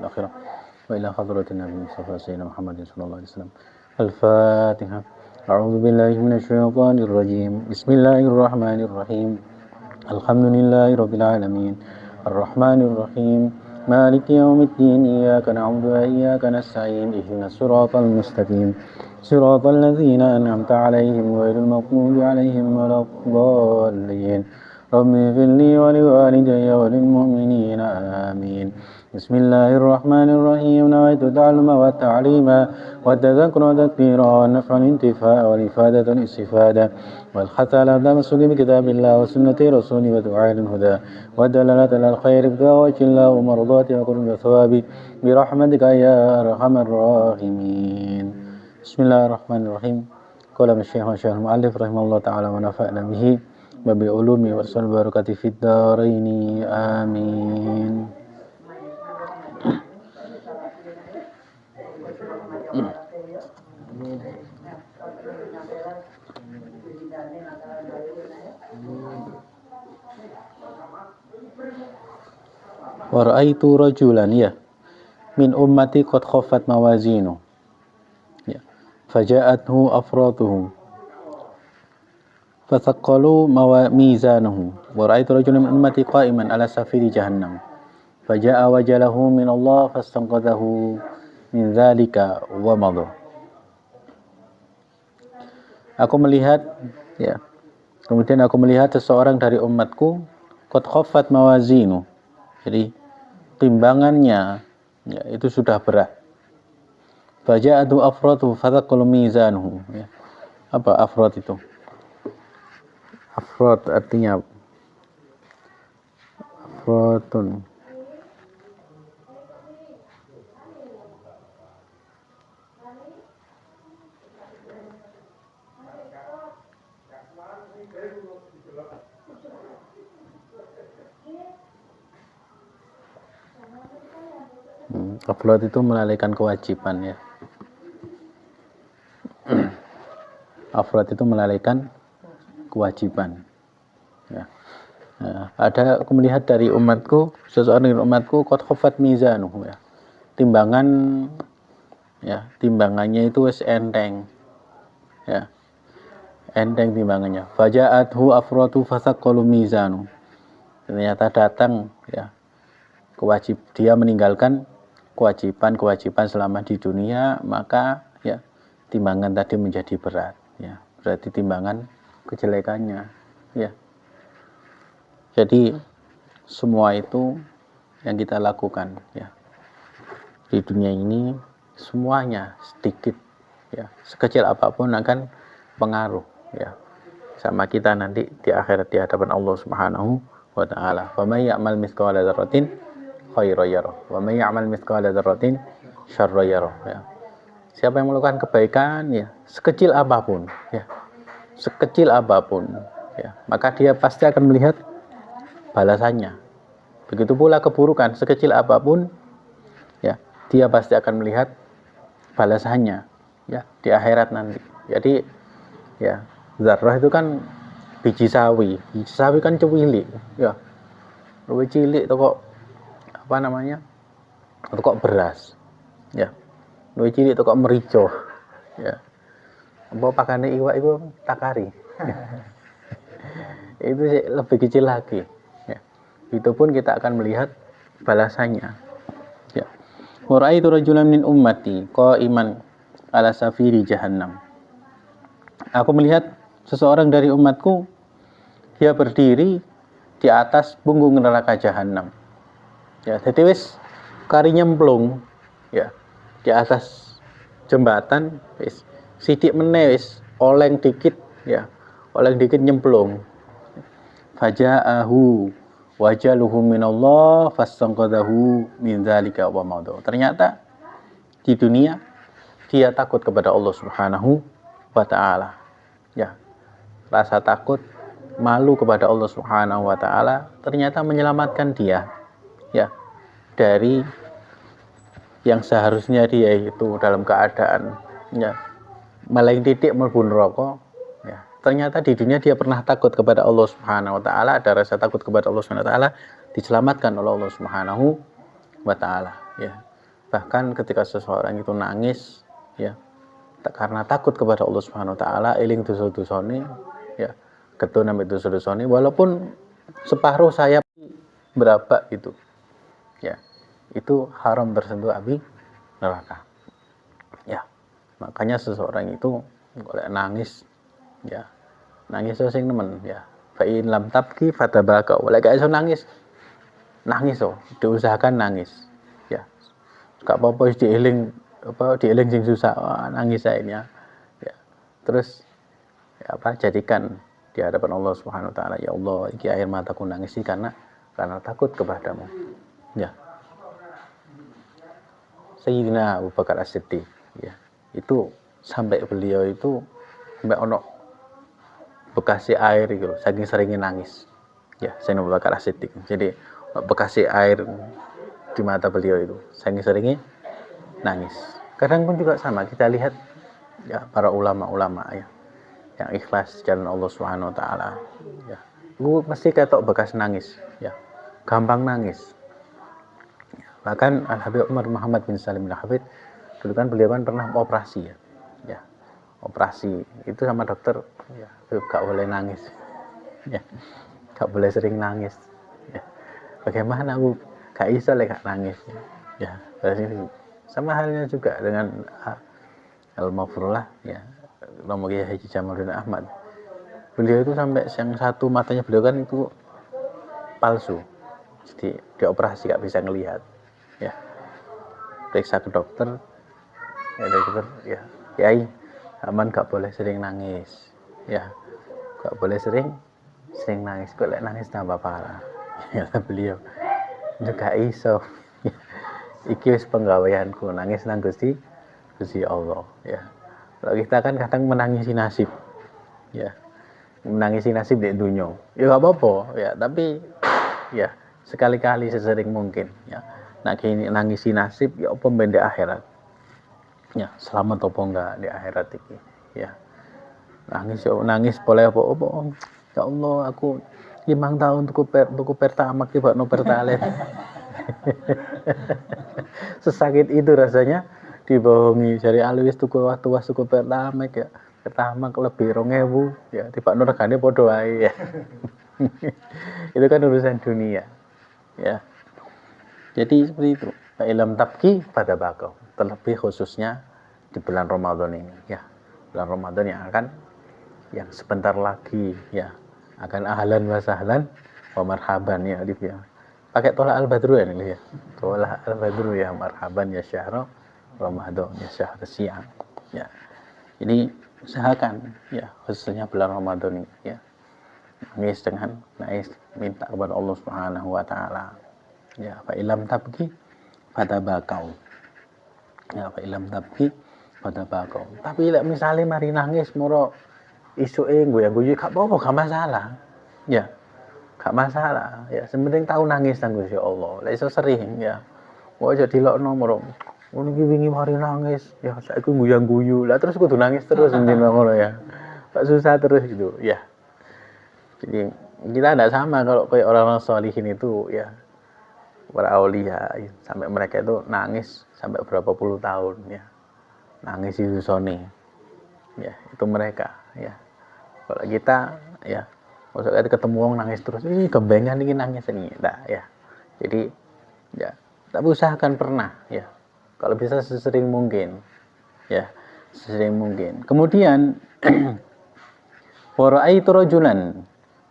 الآخرة وإلى حضرة النبي المصطفى سيدنا محمد صلى الله عليه وسلم. الفاتحة. أعوذ بالله من الشيطان الرجيم. بسم الله الرحمن الرحيم. الحمد لله رب العالمين الرحمن الرحيم مالك يوم الدين إياك نعبد وإياك نستعين اهدنا الصراط المستقيم صراط الذين أنعمت عليهم غير المغضوب عليهم ولا الضالين رب اغفر لي ولوالدي وللمؤمنين آمين. بسم الله الرحمن الرحيم. نويت التعلم والتعليم والتذكر والتذكير والنفع والانتفاع والإفادة والاستفادة والحث على التمسك بكتاب الله وسنة رسوله ودعاء الهدى والدلالة على الخير ابتغاء وجه الله ومرضاته وقرب ثوابه برحمتك يا أرحم الراحمين. بسم الله الرحمن الرحيم. قال الشيخ المؤلف رحمه الله تعالى ونفعنا به وبعلومه والبركة في الدارين آمين. Waraitu rajulan min ummati qad khaffat mawazinu faja'athu afratuhu fathaqalu mizanuhu waraitu rajulan min ummati qa'iman ala safiri jahannam faja'a wajalahu min Allah fastanqadhahu min dzalika wa madha. Kemudian aku melihat seseorang dari umatku qad khaffat mawazinu, jadi timbangannya itu sudah berat. Faja'atu afratuhu fathaqalu mizanuhu. Apa afrat itu? Afrat artinya afratun. Afrat itu melalaikan kewajiban ya. Afrat itu melalaikan kewajiban. Ya. Nah, aku melihat dari umatku, seseorang dari umatku qad khaffat mizanuhu ya. Timbangannya itu wis enteng. Ya. Enteng timbangannya. Faja'athu afratu fathaqalu mizanu. Ternyata datang ya. Dia meninggalkan kewajiban selama di dunia, maka ya timbangan tadi menjadi berat ya, berarti timbangan kejelekannya ya. Jadi semua itu yang kita lakukan ya di dunia ini semuanya sedikit ya, sekecil apapun akan pengaruh ya sama kita nanti di akhirat di hadapan Allah Subhanahu wa taala. Wa may ya'mal mithqala dzarratin khairan yarah wa may ya'mal mithqala dzarratin syarran yarah ya. Siapa yang melakukan kebaikan ya sekecil apapun ya, maka dia pasti akan melihat balasannya. Begitu pula keburukan sekecil apapun ya, dia pasti akan melihat balasannya ya di akhirat nanti. Jadi ya zarrah itu kan biji sawi kan cilik ya, luwih cilik to kok kok beras ya, luwih cilik to kok merica ya, apa pakane iwak itu takari itu lebih kecil lagi ya. Itu pun kita akan melihat balasannya ya. Wa ra'aitu rajulan min ummati qa'iman ala safiri jahannam. Aku melihat seseorang dari umatku, dia berdiri di atas punggung neraka jahanam. Ya, jadi wis kari nyemplung ya di atas jembatan, wis sidik meneh wis oleng dikit nyemplung. Faja'ahu wajaluhu minallah fastanqadhahu min dzalika wa madha. Ternyata di dunia dia takut kepada Allah Subhanahu wa taala. Ya. Rasa takut, malu kepada Allah Subhanahu wa taala ternyata menyelamatkan dia ya dari yang seharusnya dia itu dalam keadaan ya meleng titik mlebu neraka ya. Ternyata di dunia dia pernah takut kepada Allah Subhanahu wa taala, ada rasa takut kepada Allah Subhanahu wa taala, diselamatkan oleh Allah Subhanahu wa taala ya. Bahkan ketika seseorang itu nangis, ya, karena takut kepada Allah Subhanahu wa taala, eling dosa-dosane, ya, getun ambek dosa-dosane walaupun separuh sayap berapa itu. Ya, itu haram tersentuh api neraka. Ya, makanya seseorang itu boleh nangis, ya, nangis sing nemen, ya. Fa in lam tabki fatabaka. Oleh gak iso nangis, nangis diusahakan nangis. Ya, gak apa-apa dieling dieling sing susah, nangis akhirnya. Ya. Terus jadikan di hadapan Allah Subhanahu wa taala, ya Allah, iki air mataku nangis sih karena takut kepadamu. Ya. Sayyidina Abu Bakar As-Siddiq, ya. Itu sampai beliau itu sampai ono bekasi air gitu, saking seringnya nangis. Ya, Sayyidina Abu Bakar As-Siddiq. Jadi bekasi air di mata beliau itu, saking seringnya nangis. Kadang pun juga sama, kita lihat ya para ulama-ulama ya yang ikhlas jalan Allah Subhanahu wa taala, ya. Lu mesti ketok bekas nangis, ya. Gampang nangis. Bahkan Al-Habib Umar Muhammad bin Salim Al-Habib dulu kan beliau kan pernah operasi, ya. Ya. Operasi itu sama dokter, ya, gak boleh nangis. Ya. Gak boleh sering nangis. Ya. Bagaimana aku gak iso gak nangis. Ya. Sama halnya juga dengan Al-Mafrulah, ya. Romo Kiai Haji Jamaluddin Ahmad. Beliau itu sampai yang satu matanya beliau kan itu palsu. Jadi dioperasi gak bisa ngelihat. Ya. Periksa ke dokter. Ya dokter, ya. Kiai, aman gak boleh sering nangis. Ya. Gak boleh sering nangis. Kok nangis tambah parah. Ya beliau. Juga iso. Iki wis penggaweanku, nangis nang Gusti Allah, ya. Kalau kita kan kadang menangisi nasib, ya, menangisi nasib di dunia, ya gak apa-apa, ya, tapi ya sekali-kali sesering mungkin, ya. Nak nangisi nasib, ya apa di akhirat, ya, selamat apa enggak di akhirat ini, ya. Nangis boleh apa-apa, ya Allah, aku 5 tahun tuku pertamax tiba no pertalite. Sesakit itu rasanya dibohongi dari alwis tuku pertamax, ya. Pertamax lebih 2000, ya, tiba no regane padha wae, ya. Itu kan urusan dunia, ya. Jadi seperti itu. Ilm tabki pada bakau, terlebih khususnya di bulan Ramadan ini, ya. Bulan Ramadan yang sebentar lagi, ya, akan ahlan wa sahlan wa marhaban, ya, ya. Pakai tolak al-badru ya nih, ya. Tolak al-badru, ya, marhaban ya syahra Ramadan, ya syahra siang, ya. Ini usahakan, ya, khususnya bulan Ramadan ini, ya. Nangis minta kepada Allah Subhanahu wa taala. Ya, fa ilam tabki fatabakau. Ya, fa ilam tabki fatabakau. Tapi lek misale mari nangis moro isuke goyang-guyu gak apa-apa, gak masalah. Ya. Gak masalah, ya. Sementing tahu nangis nang Gusti Allah. Lek iso sering, ya. Kok aja dilokno moro. Ngono iki wingi mari nangis, ya saiki goyang-guyu. Lah terus kudu nangis terus ndino ngono, ya. Kok susah terus gitu, ya. Jadi kita tidak sama kalau kayak orang-orang sholihin itu, ya, para aulia, ya, sampai mereka itu nangis sampai berapa puluh tahun, ya, nangis itu sone, ya, itu mereka, ya. Kalau kita, ya, maksudnya ketemu orang nangis terus, gembengan ini nangis ini, nah, ya. Jadi, ya, tapi usahakan pernah, ya, kalau bisa sesering mungkin, ya, sesering mungkin. Kemudian wa ra'aitu rajulan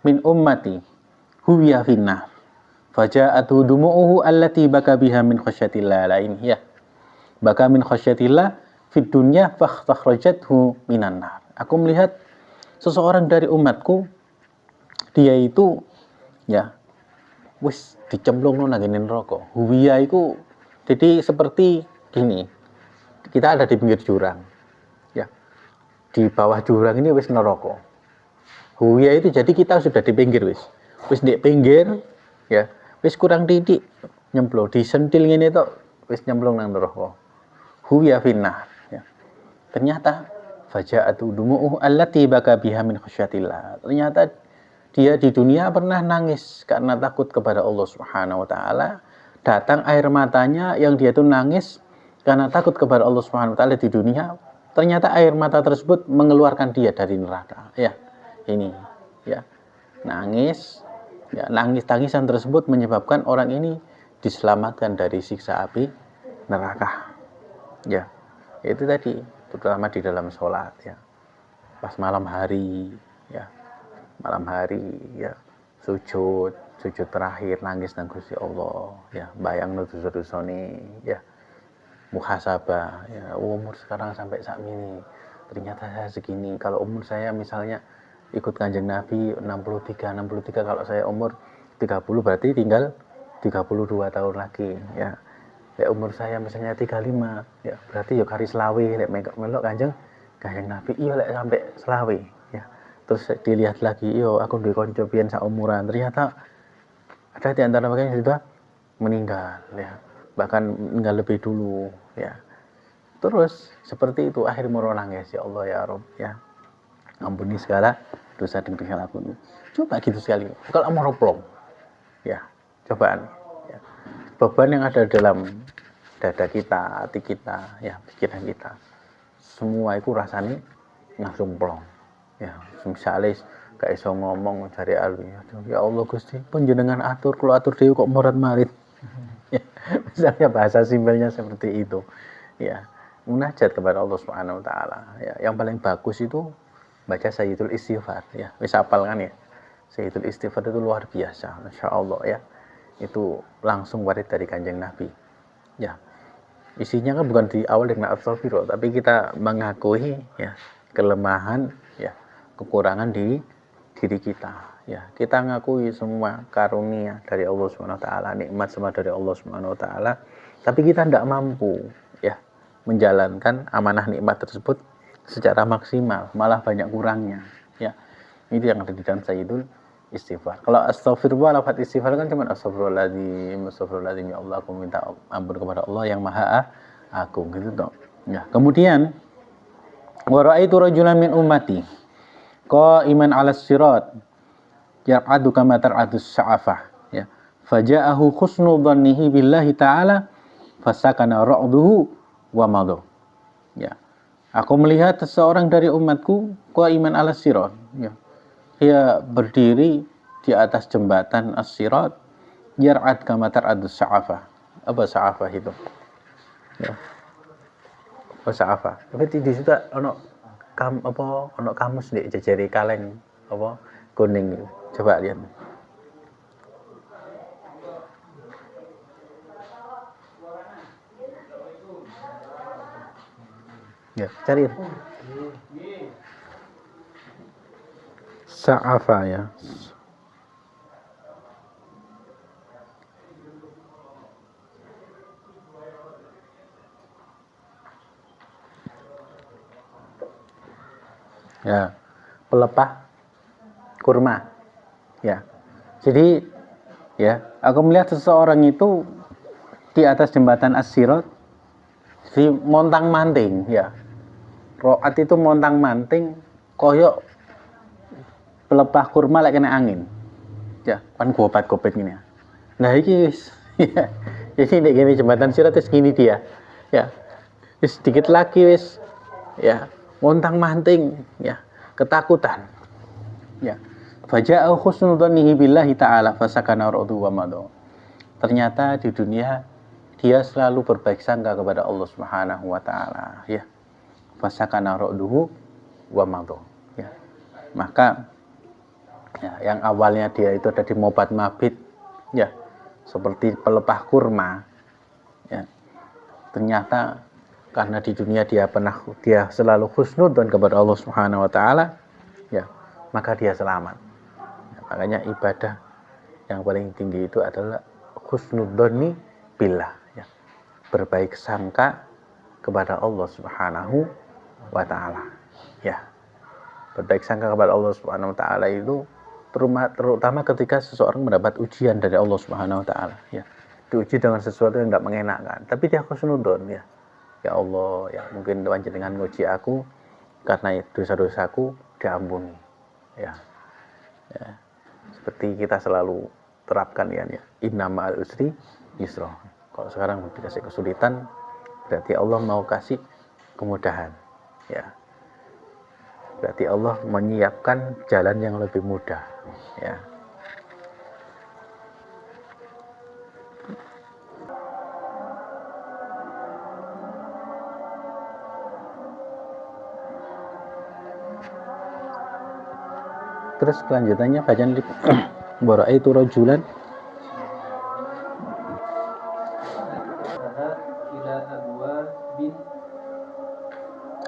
min ummati huwiya finnar faja'atu dumu'uhu allati baka biha min khasyatillah lain, ya, baka min khasyatillah fid dunya fakhrajathu minan nar. Aku melihat seseorang dari umatku, dia itu, ya, wis dicemplungno nang neraka. Huwiya iku jadi seperti gini, kita ada di pinggir jurang, ya, di bawah jurang ini wis neraka. Huwiya itu jadi kita sudah di pinggir, wis di pinggir, ya, wis kurang titik nyemplung disentil ngene tok wis nyemplung nang neraka. Huwiya finnar, ya. Ternyata faja'atu dumu'uhu allati baka biha min khasyatillah. Ternyata dia di dunia pernah nangis karena takut kepada Allah Subhanahu wa taala. Datang air matanya yang dia tuh nangis karena takut kepada Allah Subhanahu wa taala di dunia, ternyata air mata tersebut mengeluarkan dia dari neraka. Ya, ini ya. Nangis, ya, tangisan tersebut menyebabkan orang ini diselamatkan dari siksa api neraka. Ya, itu tadi, terutama di dalam sholat ya. Pas malam hari ya, ya, sujud terakhir nangis nang Gusti Allah ya, bayang dosa-dosane ya, muhasabah ya, umur sekarang sampai saat ini ternyata saya segini. Kalau umur saya misalnya ikut Kanjeng Nabi 63, kalau saya umur 30 berarti tinggal 32 tahun lagi ya. Umur saya misalnya 35 ya, berarti ya kari selawe lek melok Kanjeng Nabi iya lek sampai selawe ya. Terus dilihat lagi, yo aku duwe kanca pian sak umuran, ternyata ada di antara mereka yang sudah meninggal ya, bahkan meninggal lebih dulu ya. Terus seperti itu akhir moro nangis, ya Allah ya Rabb ya, ampuni segala dosa dan kesalahanku. Coba gitu sekali kalau mau plong ya, cobaan ya. Beban yang ada dalam dada kita, hati kita ya, pikiran kita, semua itu rasanya langsung plong ya. Misalnya gak iso ngomong cari alu ya Allah Gusti panjenengan atur, kalau atur dewe kok morat marit ya, misalnya bahasa simpelnya seperti itu ya. Munajat kepada Allah Subhanahu wa taala ya. Yang paling bagus itu baca Sayyidul Istighfar ya, wis hafal kan ya. Sayyidul Istighfar itu luar biasa, Masya Allah ya. Itu langsung warid dari Kanjeng Nabi ya. Isinya kan bukan di awal dengan astagfirullah, tapi kita mengakui ya kelemahan ya, kekurangan di diri kita ya. Kita ngakui semua karunia dari Allah Subhanahu wa taala, nikmat semua dari Allah Subhanahu wa taala, tapi kita tidak mampu ya menjalankan amanah nikmat tersebut secara maksimal, malah banyak kurangnya ya. Itu yang ada di dalam Sayyidul Istighfar. Kalau astagfirullah, lafaz istighfar kan cuma astagfirullahaladzim ya Allah, aku minta ampun kepada Allah yang maha agung gitu toh ya. Kemudian wa ra'aitu rajulan min ummati qa'iman 'ala sirat ya'adu kama tar'adu sya'afah ya, faja'ahu husnu dhannihi billahi ta'ala fasakana ra'duhu wa madhu ya. Aku melihat seseorang dari umatku qa'iman 'ala sirat ya, dia berdiri di atas jembatan as-sirat, yar'ad kama tar'adu sya'afah. Apa sya'afah itu ya, apa sya'afah, tapi di situ ono ono kamus nih jejeri kaleng apa kuning, coba lihat ya, cari sya'afah ya. Ya, pelepah kurma ya. Jadi ya, aku melihat seseorang itu di atas jembatan as-sirat si montang manting ya. Ro'at itu montang manting koyok pelepah kurma lagi kena angin ya, kan gobat-gobet gini ya. Nah ini ya, jadi ini jembatan sirat terus gini dia ya, sedikit lagi wis ya montang manting ya, ketakutan ya. Faja'u husnul dhannihi billahi ta'ala fasakana ra'duhu wa madhu. Ternyata di dunia dia selalu berbaik sangka kepada Allah Subhanahu wa taala ya. Fasakana ra'duhu wa madhu ya. Maka ya, yang awalnya dia itu ada di mobat mabit ya, seperti pelepah kurma ya, ternyata karena di dunia dia selalu husnudzon kepada Allah Subhanahu wa taala ya, maka dia selamat ya. Makanya ibadah yang paling tinggi itu adalah husnudzonni billah ya, berbaik sangka kepada Allah Subhanahu wa taala ya. Berbaik sangka kepada Allah Subhanahu wa taala itu terutama ketika seseorang mendapat ujian dari Allah Subhanahu wa taala ya. Diuji dengan sesuatu yang tidak mengenakan, tapi dia husnudzon ya. Ya Allah, ya mungkin panjenengan nguji aku karena dosa-dosaku diampuni ya. Ya. Seperti kita selalu terapkan ya, inna ma'al usri yusra. Kalau sekarang dikasih kesulitan, berarti Allah mau kasih kemudahan, ya. Berarti Allah menyiapkan jalan yang lebih mudah, ya. Terus kelanjutannya bacaan Bara'aitu rajulan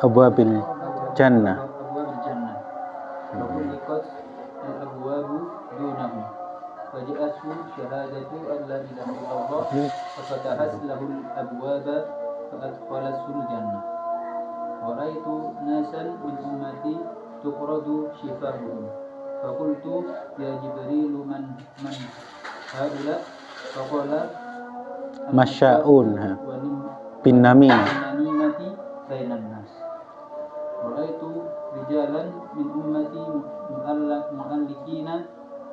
abwabil jannah فجاءته شهادة أن لا إله إلا الله ففتحت له الأبواب فأدخلته الجنة ورأيت ناسا من أمتي تقرض شفاههم فقلت يا جبريل من هؤلاء فقال masya'un bin namimati بين الناس رأيت رجالا من أمتي مؤلكين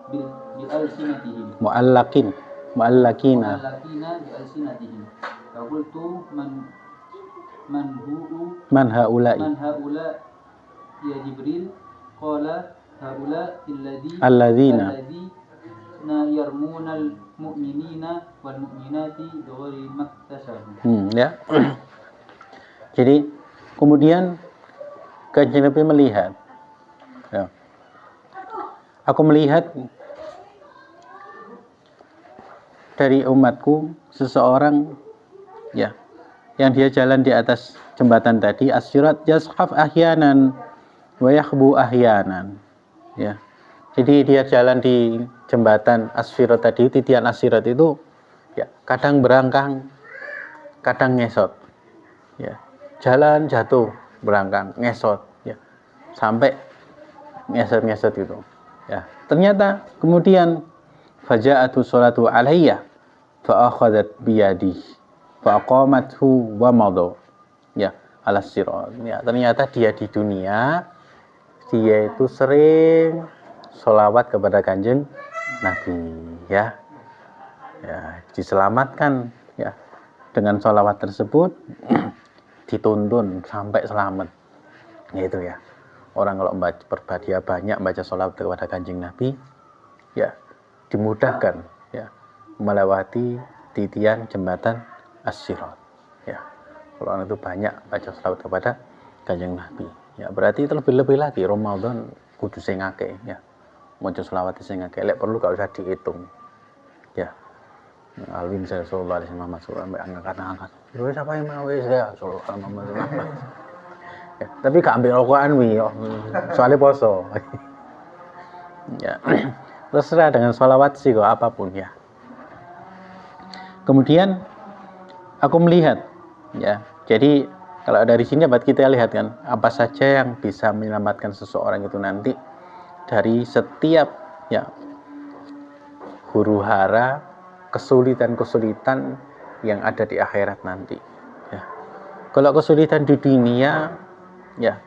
بألسنتهم mu'allakina بألسنتهم فقلت man haula'i يا جبريل قال هؤلاء الذين يرمون المؤمنين والمؤمنات بغير ما اكتسبوا. Ya. Jadi kemudian Kanjeng Nabi melihat, ya, aku melihat dari umatku seseorang, ya, yang dia jalan di atas jembatan tadi, as-sirat yazhaf ahyanan wa yakhbu ahyanan, ya. Jadi dia jalan di jembatan as-sirat tadi, titian as-sirat itu, ya, kadang berangkang, kadang ngesot, ya. Jalan jatuh, berangkang, ngesot, ya, sampai ngesot itu, ya. Ternyata kemudian faja'atu sholatu alayya fa akhadhat biyadi fa aqamathu wa madha, ya, ala sirat, ya. Ternyata dia di dunia dia itu sering sholawat kepada Kanjeng Nabi, ya, ya, diselamatkan, ya, dengan sholawat tersebut dituntun sampai selamat, yaitu, ya, orang kalau dia banyak baca sholawat kepada Kanjeng Nabi, ya, dimudahkan, ya, melewati titian jembatan as-sirat, ya. Kalau orang itu banyak baca sholawat kepada Kanjeng Nabi, ya, berarti itu lebih lagi Ramadan kudu sing akeh, ya, maca sholawat sing akeh, lek perlu gak usah dihitung, ya. Alwi misalnya Rasulullah Muhammad sampai angkat-angkat. Terus siapa yang mau ya Rasulullah Muhammad. Ya, tapi gak ambil rokokan wi, soalnya poso. Ya. Terserah dengan sholawat sih kok apapun, ya. Kemudian aku melihat, ya. Jadi kalau dari sini dapat kita lihat kan apa saja yang bisa menyelamatkan seseorang itu nanti dari setiap, ya, huru-hara, kesulitan-kesulitan yang ada di akhirat nanti, ya. Kalau kesulitan di dunia, ya,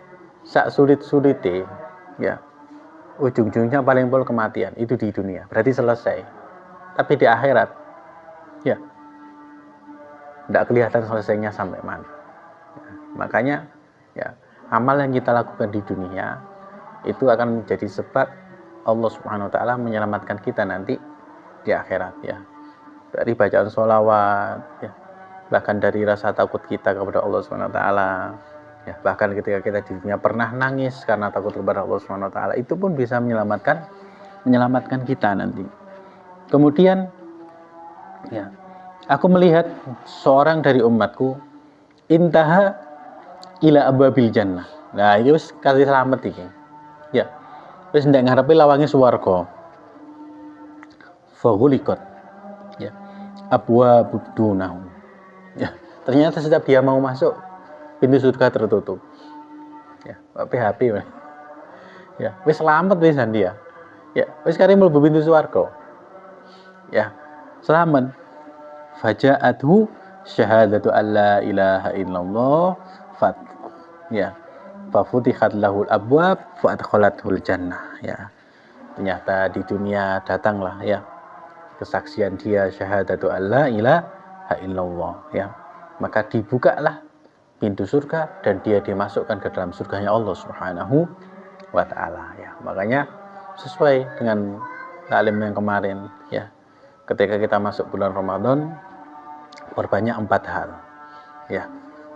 sak sulit-sulite, ya, ujung-ujungnya paling pol kematian, itu di dunia, berarti selesai. Tapi di akhirat, ya, tidak kelihatan selesainya sampai mana, ya. Makanya, ya, amal yang kita lakukan di dunia itu akan menjadi sebab Allah Subhanahu wa ta'ala menyelamatkan kita nanti di akhirat, ya. Dari bacaan sholawat, ya, bahkan dari rasa takut kita kepada Allah Subhanahu wa ta'ala, ya, bahkan ketika kita di dunia pernah nangis karena takut kepada Allah Subhanahu wa ta'ala, itu pun bisa menyelamatkan kita nanti. Kemudian, ya, aku melihat seorang dari umatku intaha ila abwabil jannah. Nah, itu kasih selamat iki. Ya. Wis ndak ngarepe lawange swarga. Faghuliqat, ya, abwabud dunahu. Ya, ternyata setiap dia mau masuk pintu surga tertutup. Ya, PHP. Ya, wis selamat wisan dia. Ya, wis kare mlebu pintu swarga. Ya, selamat. Faja'athu syahadatu alla ilaha illallah ya, fafutihat lahul abwab fa adkhalatul jannah, ya. Ternyata di dunia datanglah, ya, kesaksian dia syahadatu alla ilaha illallah, ya. maka dibukalah pintu surga dan dia dimasukkan ke dalam surganya Allah Subhanahu wa taala ya. Makanya sesuai dengan taklim yang kemarin ya. Ketika kita masuk bulan Ramadan, perbanyak 4 hal ya.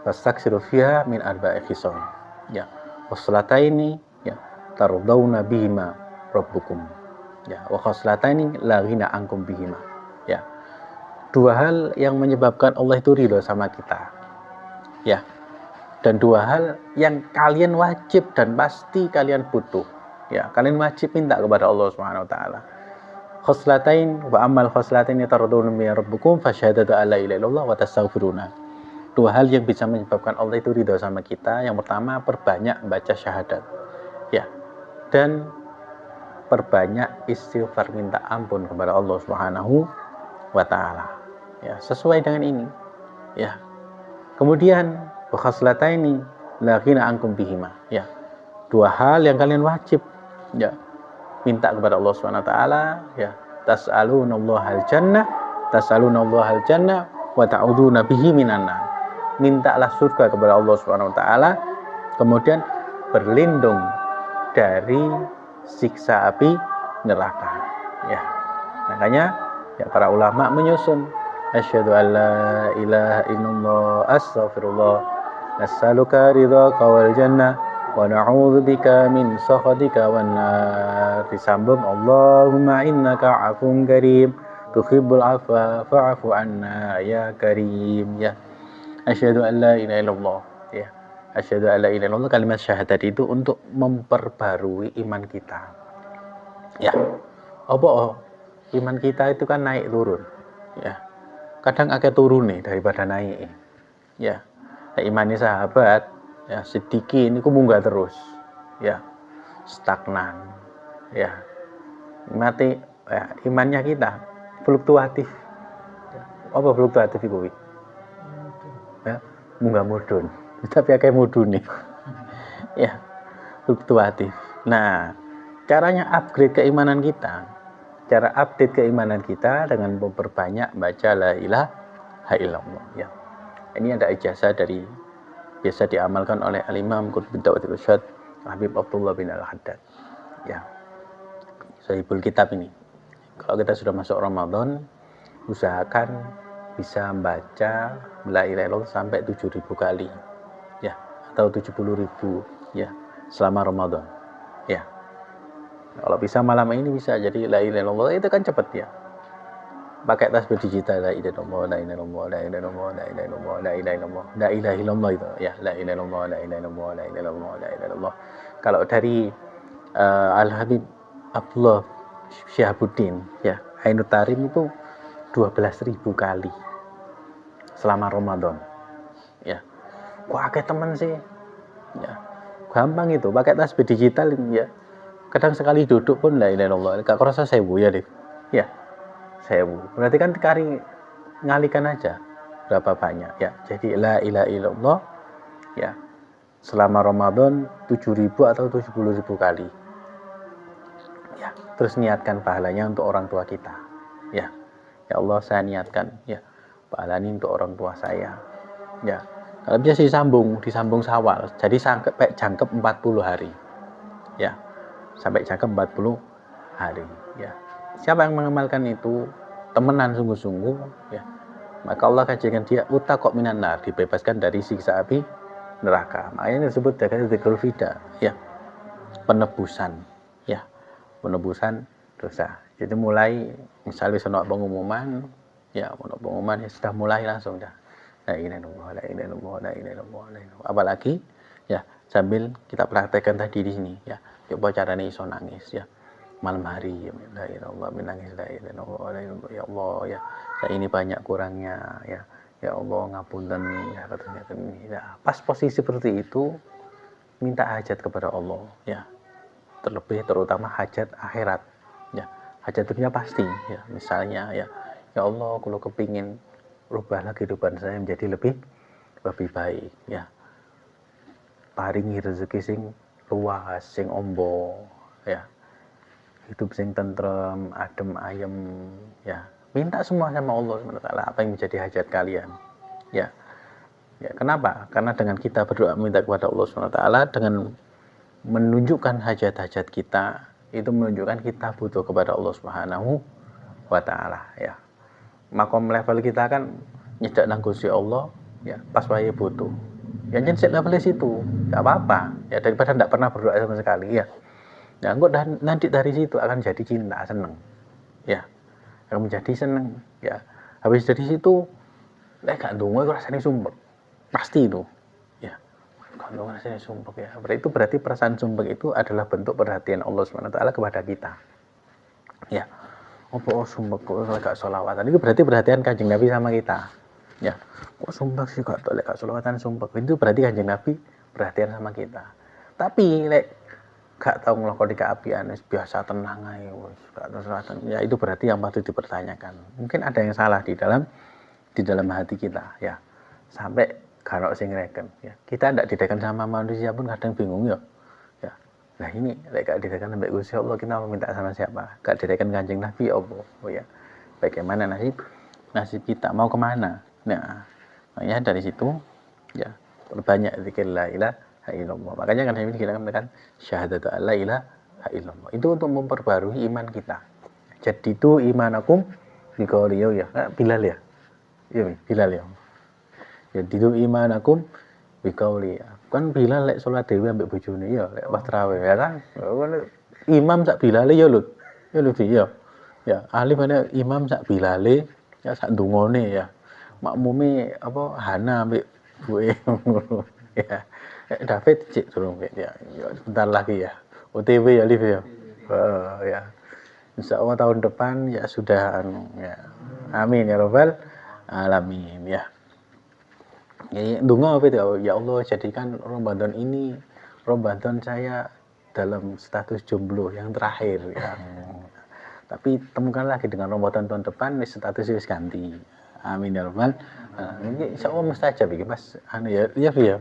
Fastaksiru fiha min arba'i khisal ya. Wassalataini ya tardawna bihima rabbukum ya. Wa khaslataini la ghina ankum bihima ya. 2 hal yang menyebabkan Allah itu ridho sama kita ya. Dan 2 hal yang kalian wajib dan pasti kalian butuh ya. Kalian wajib minta kepada Allah Subhanahu wa taala. Khoslatain wa amal khoslatain tardawna min rabbukum fasyhadatu alla ilaha illallah wa tastaghfiruna. 2 hal yang bisa menyebabkan Allah itu ridho sama kita. Yang pertama, perbanyak membaca syahadat ya. Dan perbanyak istighfar minta ampun kepada Allah Subhanahu wa taala ya, sesuai dengan ini ya. Kemudian wa khaslataini la ghina ankum bihima ya. 2 hal yang kalian wajib ya minta kepada Allah Subhanahu wa taala ya. Tas'alunallahal jannah wa ta'udzuuna bihi minan nar. Mintalah surga kepada Allah Subhanahu wa taala, kemudian berlindung dari siksa api neraka ya. Makanya ya para ulama menyusun asyhadu alla ilaha illallah astaghfirullah nas'aluka ridhaka wal jannah wa na'udzubika min sakhatika wan nar. Disambung Allahumma innaka 'afuwun karim tuhibbul 'afwa fa'fu 'anna ya karim ya. Asyhadu an la ilaha illallah ya. Asyhadu an la ilaha illallah, kalimat syahadat itu untuk memperbarui iman kita ya. Iman kita itu kan naik turun ya. Kadang akeh turun nih daripada naik ya. Imani sahabat ya sedikit ini munggah terus ya, stagnan ya. Mati ya, imannya kita fluktuatif ya. Apa fluktuatif itu ya, munggah mudun tapi akeh mudun nih ya, fluktuatif. Nah, caranya upgrade keimanan kita, cara update keimanan kita dengan memperbanyak baca la ilaha illallah ya. Ini ada ijazah dari biasa diamalkan oleh Al-Imam Qutb Da'watul Irsyad Habib Abdullah bin Al-Haddad ya. Sahibul kitab ini. Kalau kita sudah masuk Ramadan, usahakan bisa membaca la ilaha illallah sampai 7.000 kali ya, atau 70.000 ya selama Ramadan ya. Kalau bisa malam ini bisa, jadi la ilaha illallah itu kan cepat ya. Pakai tasbih digital la ilaha illallah la ilaha illallah la ilaha illallah la ilaha illallah la ilaha illallah la ilaha illallah itu ya, la ilaha illallah la ilaha illallah la ilaha illallah la ilaha illallah. Kalau dari Al-Habib Abdullah Syihabuddin ya, Ainut Tarim itu 12.000 kali selama Ramadan ya. Kok akeh temen sih ya, gampang itu pakai tasbih digital ya. Kadang sekali duduk pun la ilaha illallah gak kerasa 1000 ya deh ya, 1000 berarti kan kari ngalikan aja berapa banyak ya. Jadi la ilaha illallah ya selama Ramadan 7.000 atau 70.000 kali ya. Terus niatkan pahalanya untuk orang tua kita ya. Ya Allah, saya niatkan ya pahala ini untuk orang tua saya ya. Kalau bisa disambung Syawal, jadi sampai jangkep 40 hari ya, sampai jangkep 40 hari ya. Siapa yang mengamalkan itu temenan sungguh-sungguh ya, maka Allah akan jadikan dia utaqo minan nar, dibebaskan dari siksa api neraka. Makanya disebut dengan dzikrul fida ya, penebusan ya, penebusan dosa. Jadi mulai misalnya sono pengumuman ya, pengumuman ya sudah mulai langsung dah la ilaha illallah la ilaha illallah la ilaha illallah la ilaha. Apalagi ya sambil kita praktekkan tadi di sini ya, coba caranya iso nangis ya malam hari ya, la ilaha illallah menangis la ilaha illallah la ilaha ya Allah ya, saya ini banyak kurangnya ya, ya Allah ngapunten ya katanya ini ya. Pas posisi seperti itu minta hajat kepada Allah ya, terlebih terutama hajat akhirat ya. Hajat dunia pasti ya, misalnya ya, ya Allah kalau kepingin rubahlah kehidupan saya menjadi lebih baik ya, paringi rezeki sing luas sing ombo ya, hidup sing tentrem adem ayem ya. Minta semua sama Allah SWT apa yang menjadi hajat kalian ya. Ya, kenapa? Karena dengan kita berdoa minta kepada Allah SWT dengan menunjukkan hajat-hajat kita, itu menunjukkan kita butuh kepada Allah Subhanahu wa taala ya. Makom level kita kan nyedak nang Gusti Allah ya, pas wae butuh. Ya nyen level situ, enggak apa-apa. Ya daripada enggak pernah berdoa sama sekali ya. Ya engko nanti dari situ akan jadi cinta, seneng. Ya. Akan menjadi seneng ya. Habis dari situ lek gak ndonga iku rasane sumpek. Pasti itu. Ya. Kalau rasanya sumpek ya. Berarti perasaan sumpek itu adalah bentuk perhatian Allah SWT kepada kita. Ya. Apa sumpek kok gak sholawatan. Itu berarti perhatian Kanjeng Nabi sama kita. Ya. Kok sumpek sih gak sholawatan sumpek. Itu berarti Kanjeng Nabi perhatian sama kita. Tapi lek gak tau nglakoni keapian biasa tenang ae wis gak sholawatan. Ya itu berarti yang patut dipertanyakan. Mungkin ada yang salah di dalam hati kita ya. Sampai kalau sing reken ya. Kita ndak didekan sama manusia pun kadang bingung ya. Ya. Nah ini lek gak didekan sampai Gusti Allah kita mau minta sama siapa? Gak didekan Kanjeng Nabi opo? Oh ya. Bagaimana nasib kita mau kemana? Nah, makanya dari situ ya perbanyak zikir la ilaha illallah. Makanya kan ini kita katakan syahadatu la ilaha illallah. Itu untuk memperbarui iman kita. Jadi itu imanakum biqauli ya. Bilal ya. Iya, Bilal ya. Jadi itu imanakum biqauli. Kan Bilal lek salat dhewe ambek bojone ya, lek pas tarawih ya kan. Imam sak Bilale ya lho. Ya lho ya. Ya, alif ana imam sak Bilale ya sak ndungone ya. Makmume apa Hana ambek buwe ngono. Ya. David cek durung ya. Sebentar lagi ya. OTW ya Alif ya. Ya. Insyaallah tahun depan ya sudah ya. Amin ya rabbal alamin ya. Ya, donga apa itu? Ya Allah jadikan Ramadan ini Ramadan saya dalam status jomblo yang terakhir ya. Tapi temukan lagi dengan Ramadan tahun depan status wis ganti. Amin ya rabbal alamin. Insyaallah mustajab iki Mas. Ya ya.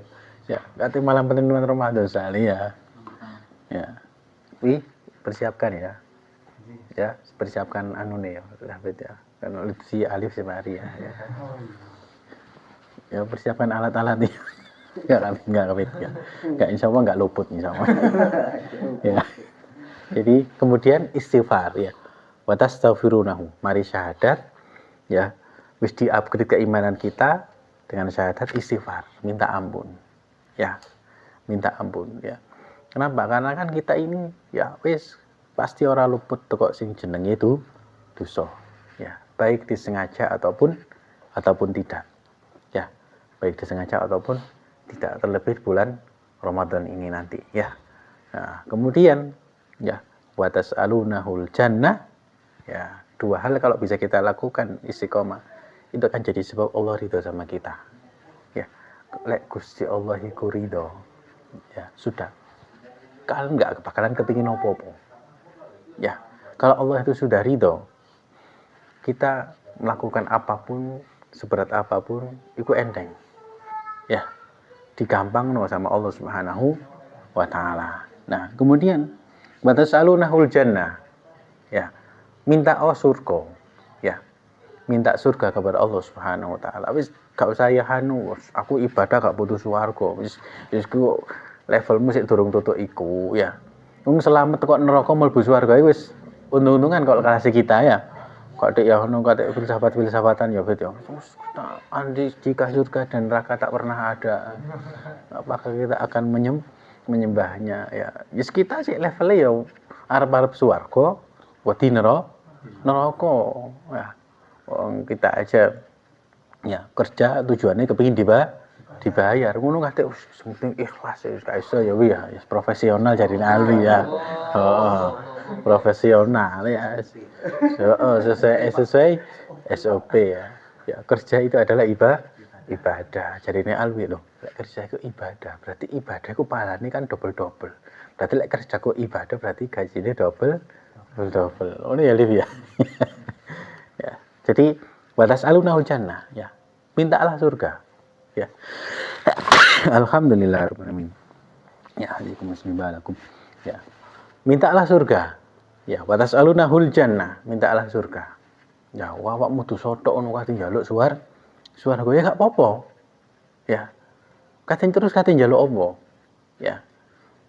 Ya, kate malam pertemuan Ramadan sekali ya. Ya. Wih, persiapkan ya. Ya, persiapkan nih ya, David ya. Kan si Alif si Maria ya. Ya persiapkan alat-alat nih. Enggak ya. Enggak insyaallah enggak luput insyaallah. Ya. Jadi kemudian istighfar ya. Wa tastaghfirunahu. Mari syahadat ya. Wis di-upgrade keimanan kita dengan syahadat istighfar, minta ampun. Ya. Minta ampun ya. Kenapa? Karena kan kita ini ya wis pasti ora luput kok sing jenenge itu dosa. Ya, baik disengaja ataupun tidak. Ya. Baik disengaja ataupun tidak, terlebih bulan Ramadan ini nanti ya. Nah, kemudian ya wa tas'alunahul jannah ya, dua hal kalau bisa kita lakukan istiqomah itu akan jadi sebab Allah ridho sama kita. Ya. Lek Gusti Allah iku ridho ya sudah. Kalian enggak bakalan kepingin opo-opo. Ya. Kalau Allah itu sudah ridho, kita melakukan apapun seberat apapun itu enteng. Ya, digampang no sama Allah Subhanahu wa taala. Nah, kemudian batasalunahul jannah. Ya. Minta surga. Ya. Minta surga kepada Allah Subhanahu wa taala. Wis gak usah ya aku ibadah gak butuh swarga. Wis ku levelmu sik durung tutuk iku ya. Wong selamat kok neraka mlebu swarga wis untung-untungan kalau kasih kita ya. Kok ya ono kate filsafat-filsafatan ya bet ya. Andi jika surga dan neraka tak pernah ada, apakah kita akan menyembahnya ya. Yes kita sih levelnya ya arep-arep swarga, wedi neraka ya. Wong kita aja ya kerja tujuannya kepengin dibayar. Ngono kate penting ikhlas ya gak iso ya wi ya profesional jadi ahli ya. Profesional ya. Sesuai SOP ya. Ya kerja itu adalah ibadah. Jarine alwi loh. Lek kerja itu ibadah, berarti ibadah itu pahalane kan double-double. Berarti lek kerja ku ibadah berarti gajinya double. Oh ini ya Liv ya. Ya. Jadi batas alunahul jannah ya. Mintalah surga. Ya. Alhamdulillahirabbil alamin. Ya, alaikumsalam. Ya. Mintalah surga. Ya, batas alunahul jannah, mintalah surga. Ya, awakmu dosa tok ngono kate njaluk swarga ya gak apa-apa. Ya. Katen njaluk apa? Ya.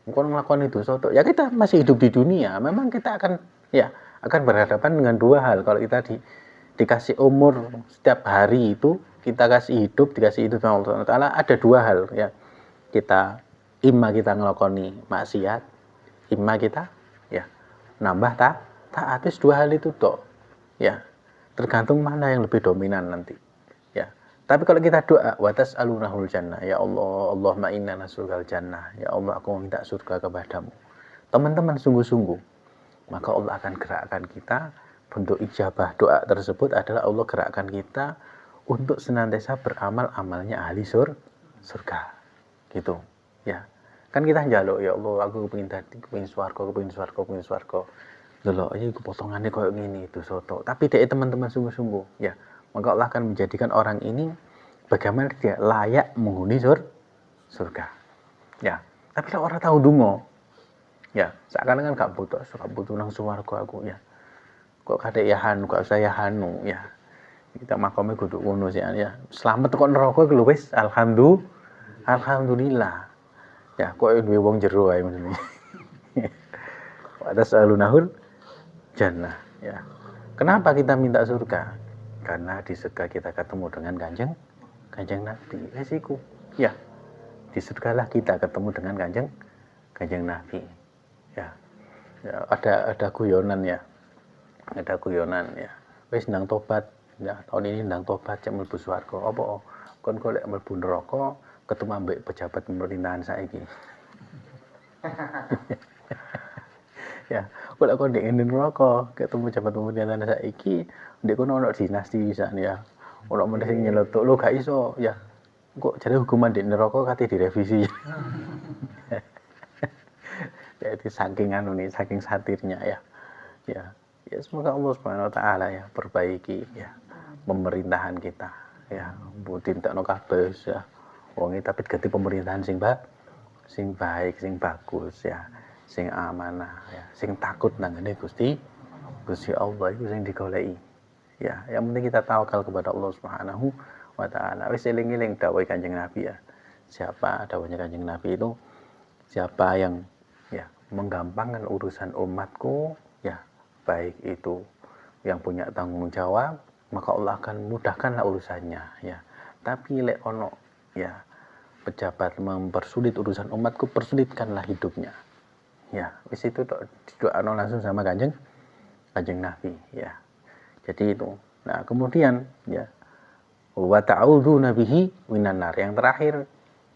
Engko nglakukan itu soto. Ya kita masih hidup di dunia, memang kita akan berhadapan dengan dua hal. Kalau kita dikasih umur setiap hari itu, kita dikasih hidup sama Allah Taala, ada dua hal ya. Kita ngelakoni maksiat, kita ya nambah taat. Dua hal itu toh. Ya. Tergantung mana yang lebih dominan nanti. Ya. Tapi kalau kita doa, wa tas'alunahul jannah, ya Allah, Allahumma inna nas'alukal jannah, ya Allah aku minta surga kepadamu. Teman-teman sungguh-sungguh, maka Allah akan gerakkan kita. Bentuk ijabah doa tersebut adalah Allah gerakkan kita untuk senantiasa beramal amalnya ahli surga. Gitu. Ya. Kan kita njaluk, ya Allah aku kepengin swarga. Delok iki potongannya koyo ngene itu soto. Tapi dek teman-teman sungguh-sungguh, ya. Maka Allah akan menjadikan orang ini bagaimana dia layak menghuni surga. Ya. Tapi kalau orang tahu dungo, ya, seakan-akan gak butuh nang swarga aku ya. Kok kadek ya hanu, kok saya hanu ya. Kita makome kudu ngono sih ya. Selamat kok neraka iku lho wis, alhamdulillah. Ya, kok duwe wong jero ae ngene. Wa tasalunahul jannah ya. Kenapa kita minta surga? Karena di surga kita ketemu dengan Kanjeng Nabi. Resiko. Ya. Di surgalah kita ketemu dengan Kanjeng Nabi. Ya. Ya, ada guyonan ya. Ada guyonan ya. Wis ndang tobat. Ya, tahun ini ndang tobat cek mlebu swarga. Apa kon golek mlebu neraka ketemu ambek pejabat pemerintahan saiki. Ya, kalau kau ndek ngene neraka ketemu pejabat pemerintahan saiki, ndek kono ono dinasti pisan ya. Ono meneh sing nyelotok lho gak iso ya. Kok jare hukuman ndek neraka kate direvisi. Jadi saking satirnya ya. Ya. Ya semoga Allah Subhanahu wa taala ya perbaiki ya pemerintahan kita ya. Mbok tintekno kabeh ya. Wong iki tapi ganti pemerintahan sing baik, sing bagus ya. Sing amanah ya, sing takut nang ngene Gusti Allah itu sing digoleki. Ya, yang penting kita tawakal kepada Allah Subhanahu wa taala. Wis eling-eling dawuh Kanjeng Nabi ya. Siapa dawuhnya Kanjeng Nabi itu? Siapa yang ya menggampangkan urusan umatku ya, baik itu yang punya tanggung jawab, maka Allah akan mudahkanlah urusannya ya. Tapi lek ono ya pejabat mempersulit urusan umatku, persulitkanlah hidupnya. Ya, wis itu didoakan langsung sama Kanjeng Nabi ya. Jadi itu. Nah, kemudian ya wa ta'udzuna bihi minan nar. Yang terakhir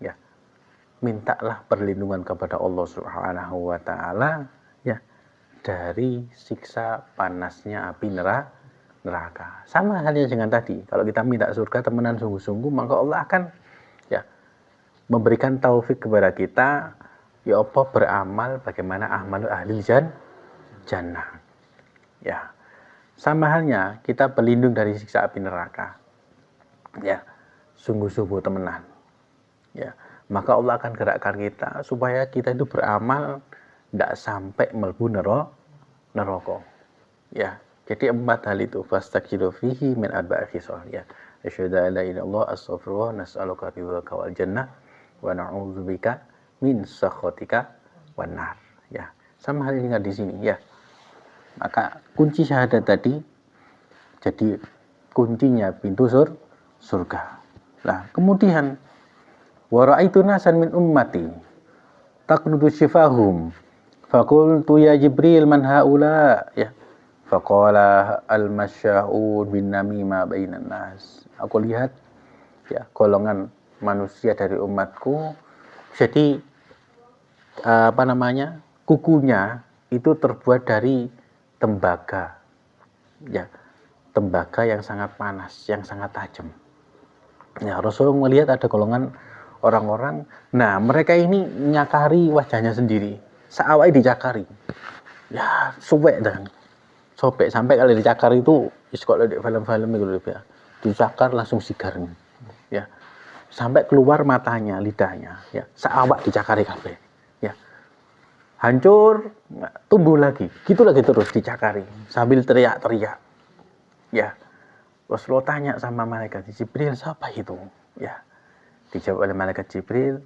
ya mintalah perlindungan kepada Allah Subhanahu wa taala ya dari siksa panasnya api neraka. Sama halnya dengan tadi. Kalau kita minta surga temenan sungguh-sungguh, maka Allah akan ya memberikan taufik kepada kita ya apa beramal bagaimana amal ahli jannah. Ya. Sama halnya kita berlindung dari siksa api neraka. Ya. Sungguh-sungguh temenan. Ya. Maka Allah akan gerakkan kita supaya kita itu beramal tidak sampai mlebu neraka. Ya. Jadi 4 hal itu fastaqiru fihi min arba'i khisal ya. Asyhadu an la ilaha illallah astaghfirullah nas'aluka ridhaka wal jannah wa na'udzubika min sakhatika wan nar ya. Sama hal dengan di sini ya. Maka kunci syahadat tadi jadi kuncinya pintu surga. Nah, kemudian wa ra'aitu nasan min ummati taqnudu syifahum faqultu ya Jibril man haula ya. Faqala al-masya'un bin namima bainan nas. Aku lihat ya golongan manusia dari umatku. Jadi kukunya itu terbuat dari tembaga. Ya, tembaga yang sangat panas, yang sangat tajam. Ya, Rasulullah melihat ada golongan orang-orang, nah mereka ini nyakari wajahnya sendiri. Saawai dicakari. Ya, sobek sampai kalau dicakar itu kalau di film-film itu ya. Dicakar langsung sigar nih. Ya. Sampai keluar matanya, lidahnya, ya. Seawak dicakari kabeh, ya. Hancur, tumbuh lagi, gitu lagi terus dicakari, sambil teriak-teriak, ya. Rasulullah tanya sama malaikat Jibril, siapa itu, ya. Dijawab oleh malaikat Jibril,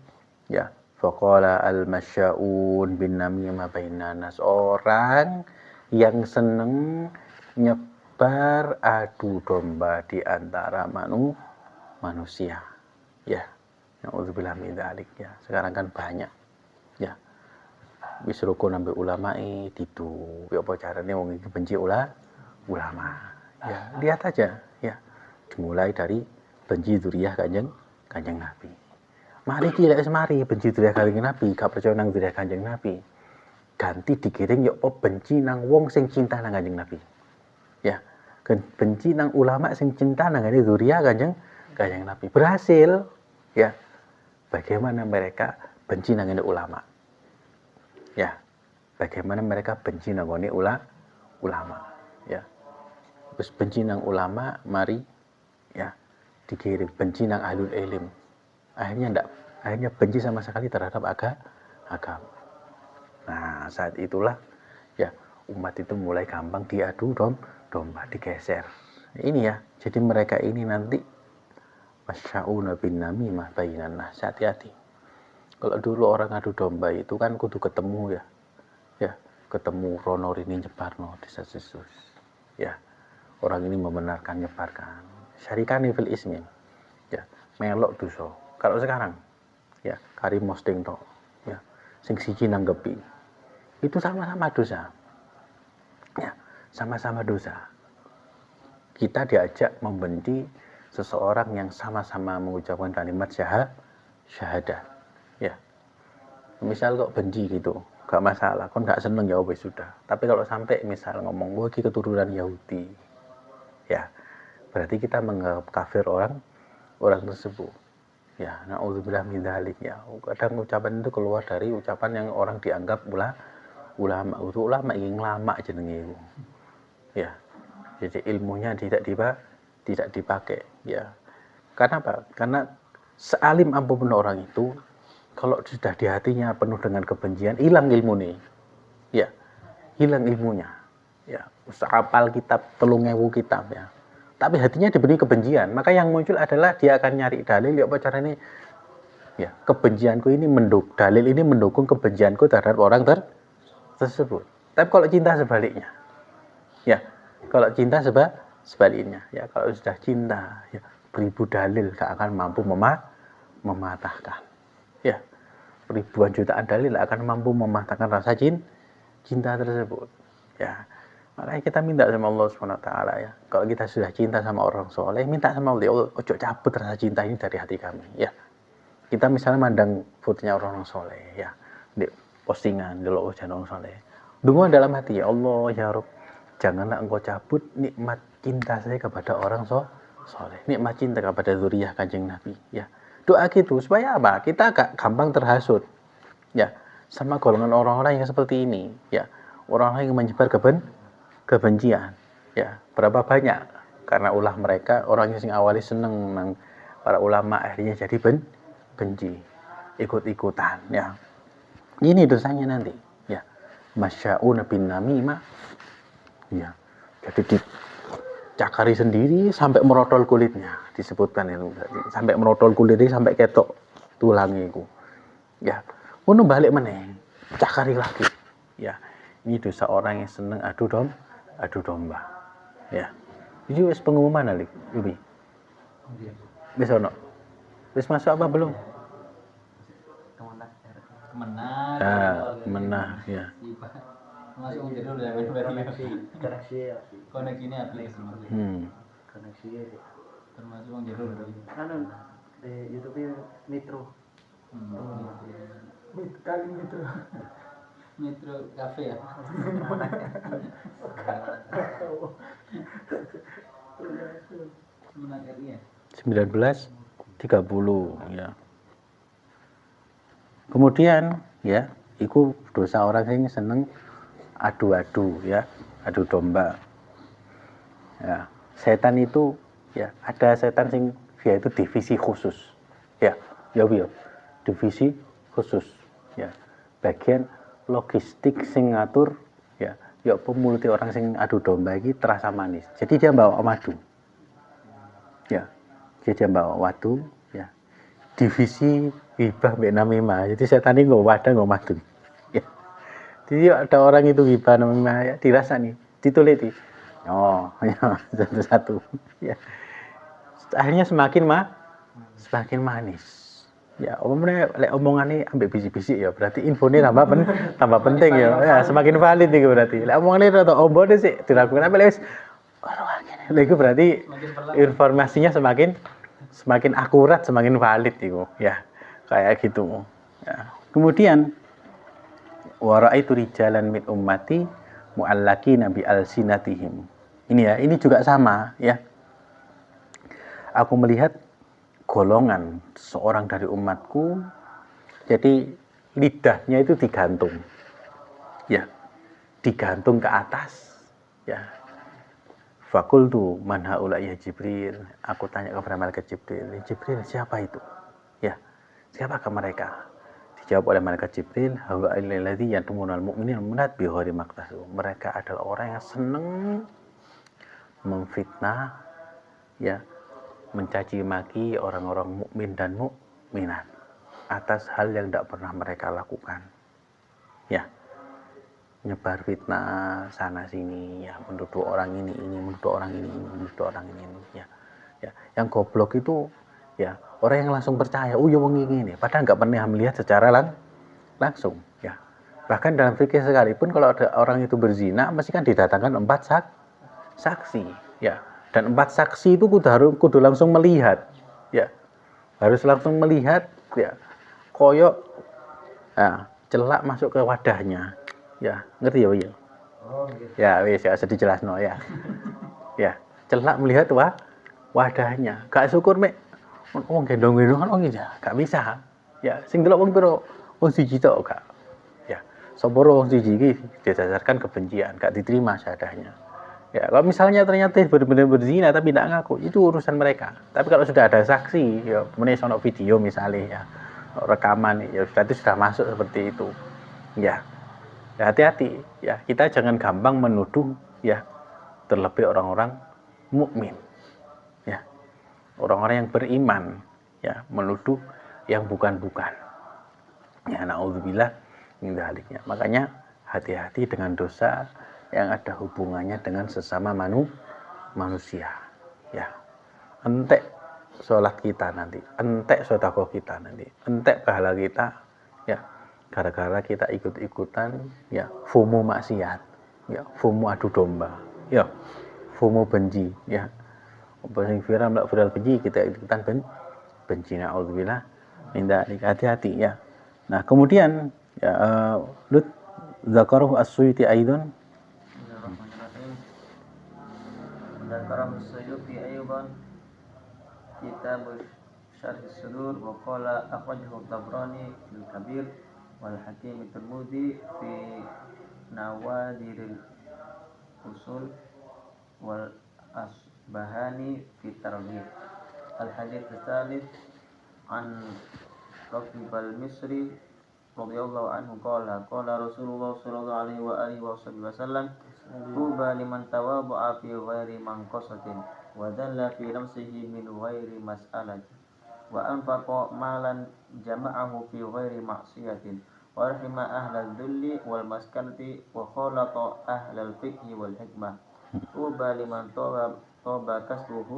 ya, faqala al-masya'un bin namimah bainan nas, orang yang seneng nyebar adu domba di antara manusia. Ya, na'udzubillah min dzalik ya. Sekarang kan banyak. Ya. Wis rukun ambek ulama ditu. Ya apa carane wong iki benci ulama. Ya, lihat aja ya. Dimulai dari benci dzuriyah Kanjeng Nabi. Mari ki lek mari benci dzuriyah Kanjeng Nabi, gak percaya nang dzuriyah Kanjeng Nabi. Ganti dikiring ya apa benci nang wong sing cinta nang Kanjeng Nabi. Ya. Benci nang ulama sing cinta nang dzuriyah Kanjeng Nabi. Berhasil. Ya. Bagaimana mereka benci nang ulama? Ya. Bagaimana mereka benci nang ulama? Ya. Terus benci nang ulama, mari ya dikirim benci nang ahlul ilm. Akhirnya benci sama sekali terhadap agama. Nah, saat itulah ya umat itu mulai gampang diadu domba, digeser. Ini ya, jadi mereka ini nanti masya'una bin namimah bainan nas. Hati-hati. Kalau dulu orang adu domba itu kan kudu ketemu ya. Ya, ketemu rono rini nyebarno desas-desus. Ya. Orang ini membenarkan nyebarkan. Syarikani fil ismi. Ya, melok dosa. Kalau sekarang ya, kari posting tok. Ya, sing siji nanggepi. Itu sama-sama dosa. Ya, sama-sama dosa. Kita diajak membenci seseorang yang sama-sama mengucapkan kalimat syahadah. Ya. Misal kok benci gitu, gak masalah, kon gak seneng ya wis sudah. Tapi kalau sampai misal ngomong wah iki keturunan Yahudi. Ya. Berarti kita menganggap kafir orang tersebut. Ya, na'udzubillah min dzalik ya. Kadang ucapan itu keluar dari ucapan yang orang dianggap ulama. Ulama yang lama jenenge itu. Ya. Jadi ilmunya tidak dipakai ya. Karena apa? Karena sealim apapun orang itu kalau sudah di hatinya penuh dengan kebencian, hilang ilmunya. Ya. Hilang ilmunya. Ya, hafal kitab 3000 kitab ya. Tapi hatinya diberi kebencian, maka yang muncul adalah dia akan nyari dalil ya apa caranya ya, kebencianku ini dalil ini mendukung kebencianku terhadap orang tersebut. Tapi kalau cinta sebaliknya. Ya. Kalau cinta sebaliknya, ya kalau sudah cinta, ya beribu dalil gak akan mampu mematahkan. Ya, ribuan jutaan dalil akan mampu mematahkan rasa cinta tersebut. Ya, makanya kita minta sama Allah SWT ya. Kalau kita sudah cinta sama orang soleh, minta sama Allah, ya Allah, ojo cabut rasa cinta ini dari hati kami. Ya, kita misalnya mandang fotonya orang soleh, ya di postingan dulu orang soleh. Dungu dalam hati, ya Allah, ya Rabb, janganlah engkau cabut nikmat cinta saya kepada orang soleh, nikmat cinta kepada zuriyah Kanjeng Nabi. Ya, doa gitu supaya apa? Kita gak gampang terhasut. Ya, sama golongan orang-orang yang seperti ini. Ya, orang-orang yang menyebar kebencian. Ya, berapa banyak? Karena ulah mereka orang yang awali seneng nang para ulama akhirnya jadi benci, ikut-ikutan. Ya, ini dosanya nanti. Ya, masya'un bin namimah. Ya, jadi dicakari sendiri sampai merotol kulitnya, disebutkan itu sampai merotol kulitnya sampai ketok tulangnya itu. Ya, ngono balik meneh, cakari lagi. Ya, ini dosa orang yang seneng adu domba. Ya, ini wis pengumuman alik, Ubi. Wis ono. Wis masuk apa belum? Menah ya. Masuk jadul ya, koneksi ini aplikasi koneksi termasuk yang jadul di YouTube Metro Metro Cafe ya. Menang RI ya. 19:30 ya. Kemudian ya, itu dosa orang yang seneng adu-adu ya, adu domba. Ya, setan itu ya, ada setan sing dia itu divisi khusus. Ya, ya divisi khusus. Ya, bagian logistik sing ngatur ya, ya pemulti orang sing adu domba iki terasa manis. Jadi dia bawa madu. Ya. Jadi dia bawa madu ya. divisi ghibah mbek namimah. Jadi setan iki nggo wadah nggo madu. Ya. Jadi ada orang itu ghibah namimah ya dirasani, dituliti. Oh, ya satu-satu. Ya. Akhirnya semakin manis. Ya, omongane ambek bisik-bisik ya, berarti infone tambah penting ya. Ya, semakin valid iki berarti. Lek omongane rada ombone sik diragukan apa wis lha iku berarti informasinya semakin akurat, semakin valid iku, ya. Kayak gitu. Ya. Kemudian wa raaitu rijalan min ummati mu'allaqina bi alsinatihim. Ini ya, ini juga sama ya. Aku melihat golongan seorang dari umatku, jadi lidahnya itu digantung, ya, digantung ke atas, ya. Fakultu man haula ya Jibril. Aku tanya kepada malaikat Jibril, Jibril siapa itu? Ya, siapakah mereka? Dijawab oleh malaikat Jibril, haula alladzi yadumunal mu'minina munat bi ghairi maqtasu. Mereka adalah orang yang senang memfitnah, ya, mencaci maki orang-orang mukmin dan mukminat atas hal yang tidak pernah mereka lakukan, ya, nyebar fitnah sana sini, ya, menuduh orang ini, menuduh orang ini, menuduh orang ini, ya, ya. Yang goblok itu, ya, orang yang langsung percaya, oh ya wong ini, padahal nggak pernah melihat secara langsung, ya. Bahkan dalam fikih sekalipun kalau ada orang itu berzina, mesti kan didatangkan 4 saksi, ya. Dan 4 saksi itu kudu langsung melihat, ya, harus langsung melihat, ya, koyok, ya, celak masuk ke wadahnya, ya, ngerti ya, Pak? Ya, wis ya sedih jelas no ya, ya, celak melihat wadahnya, gak syukur mek, wong gendong-gendongan wong iki gak bisa, ya, sing delok wong piro, wong siji tok gak, ya, sapa wong siji iki didasarkan kebencian, gak diterima syahadahnya. Ya, kalau misalnya ternyata benar-benar berzina tapi tidak ngaku, itu urusan mereka. Tapi kalau sudah ada saksi, ya, kemudian sono video misalnya, ya, rekaman, ya, berarti sudah masuk seperti itu. Ya, ya hati-hati, ya, kita jangan gampang menuduh, ya, terlebih orang-orang mukmin, ya, orang-orang yang beriman, ya, menuduh yang bukan-bukan. Ya, naudzubillah min dzaliknya. Makanya hati-hati dengan dosa yang ada hubungannya dengan sesama manusia, ya. Entek sholat kita nanti, entek sedekah kita nanti, entek pahala kita, ya, gara-gara kita ikut-ikutan, ya, FOMO maksiat, ya, FOMO adu domba, ya, FOMO benci, ya, apa yang viral benci, kita ikutan benci, naudzubillah min dzalik. Hati-hati, ya. Nah, kemudian, ya, Lut zakaruhu as-Suyuti aidan. ذكره السيوطي أيضا كتاب شرح الصدور وقال أخرجه الطبراني في الكبير والحكيم الترمذي في نوادر الأصول والأصبهاني في الترغيب. الحديث الثالث عن ركب المصري رضي الله عنه قال رسول الله صلى الله عليه وآله وسلم طوبى لمن تواضع في غير منقصة وذل في نفسه من غير مسألة وأنفق مالا جمعه في غير معصية ورحم أهل الذل والمسكنة وخالط أهل الفقه والحكمة طوبى لمن طاب كسبه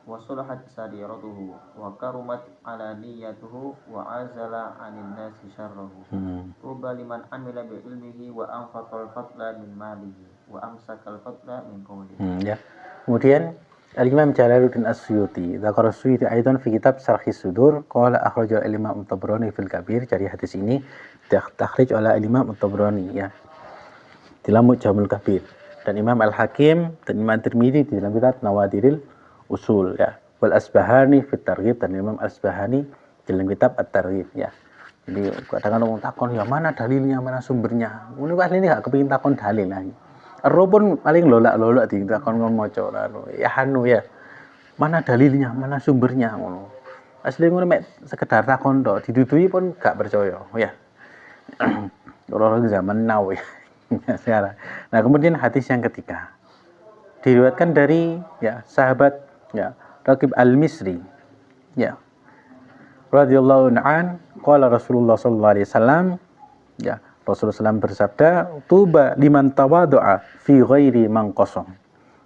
وصلحت سريرته وكرمت علانيته وعزل عن الناس شره طوبى لمن عمل بعلمه وأنفق الفضل من ماله وأمسك الفضل من قوله. Ya. Kemudian Al-Imam Jalaluddin As-Suyuti dzakara As-Suyuti aidan fi kitab Syarh Sudur qala akhraja al-Imam At-Tabrani fil Kabir. Jadi hadis ini takhrij oleh al-Imam At-Tabrani, ya, dalam Mujamul Kabir, dan Imam Al-Hakim dan Imam Tirmidzi di dalam kitab Nawadiril Usul, ya, wal Asbahani fit Targhib, dan Imam Asbahani dalam kitab At-Targhib, ya. Jadi kadang-kadang orang takon, ya, mana dalilnya, mana sumbernya. Ini pas ini gak kepengin takon dalil lagi. Ero pun paling lolak-lolak di takon maca ora, ya anu, ya. Mana dalilnya, mana sumbernya ngono. Asli ngono mek sekedar takon tok, didudui pun gak percaya, ya. Orang zaman now, ya. Sekarang. Nah, kemudian hadis yang ketiga diriwayatkan dari, ya, sahabat, ya, Raqib Al-Misri, ya. radhiyallahu an qala Rasulullah sallallahu alaihi wasallam, ya, Rasulullah SAW bersabda, tuba liman tawadu'a fi ghairi manqasam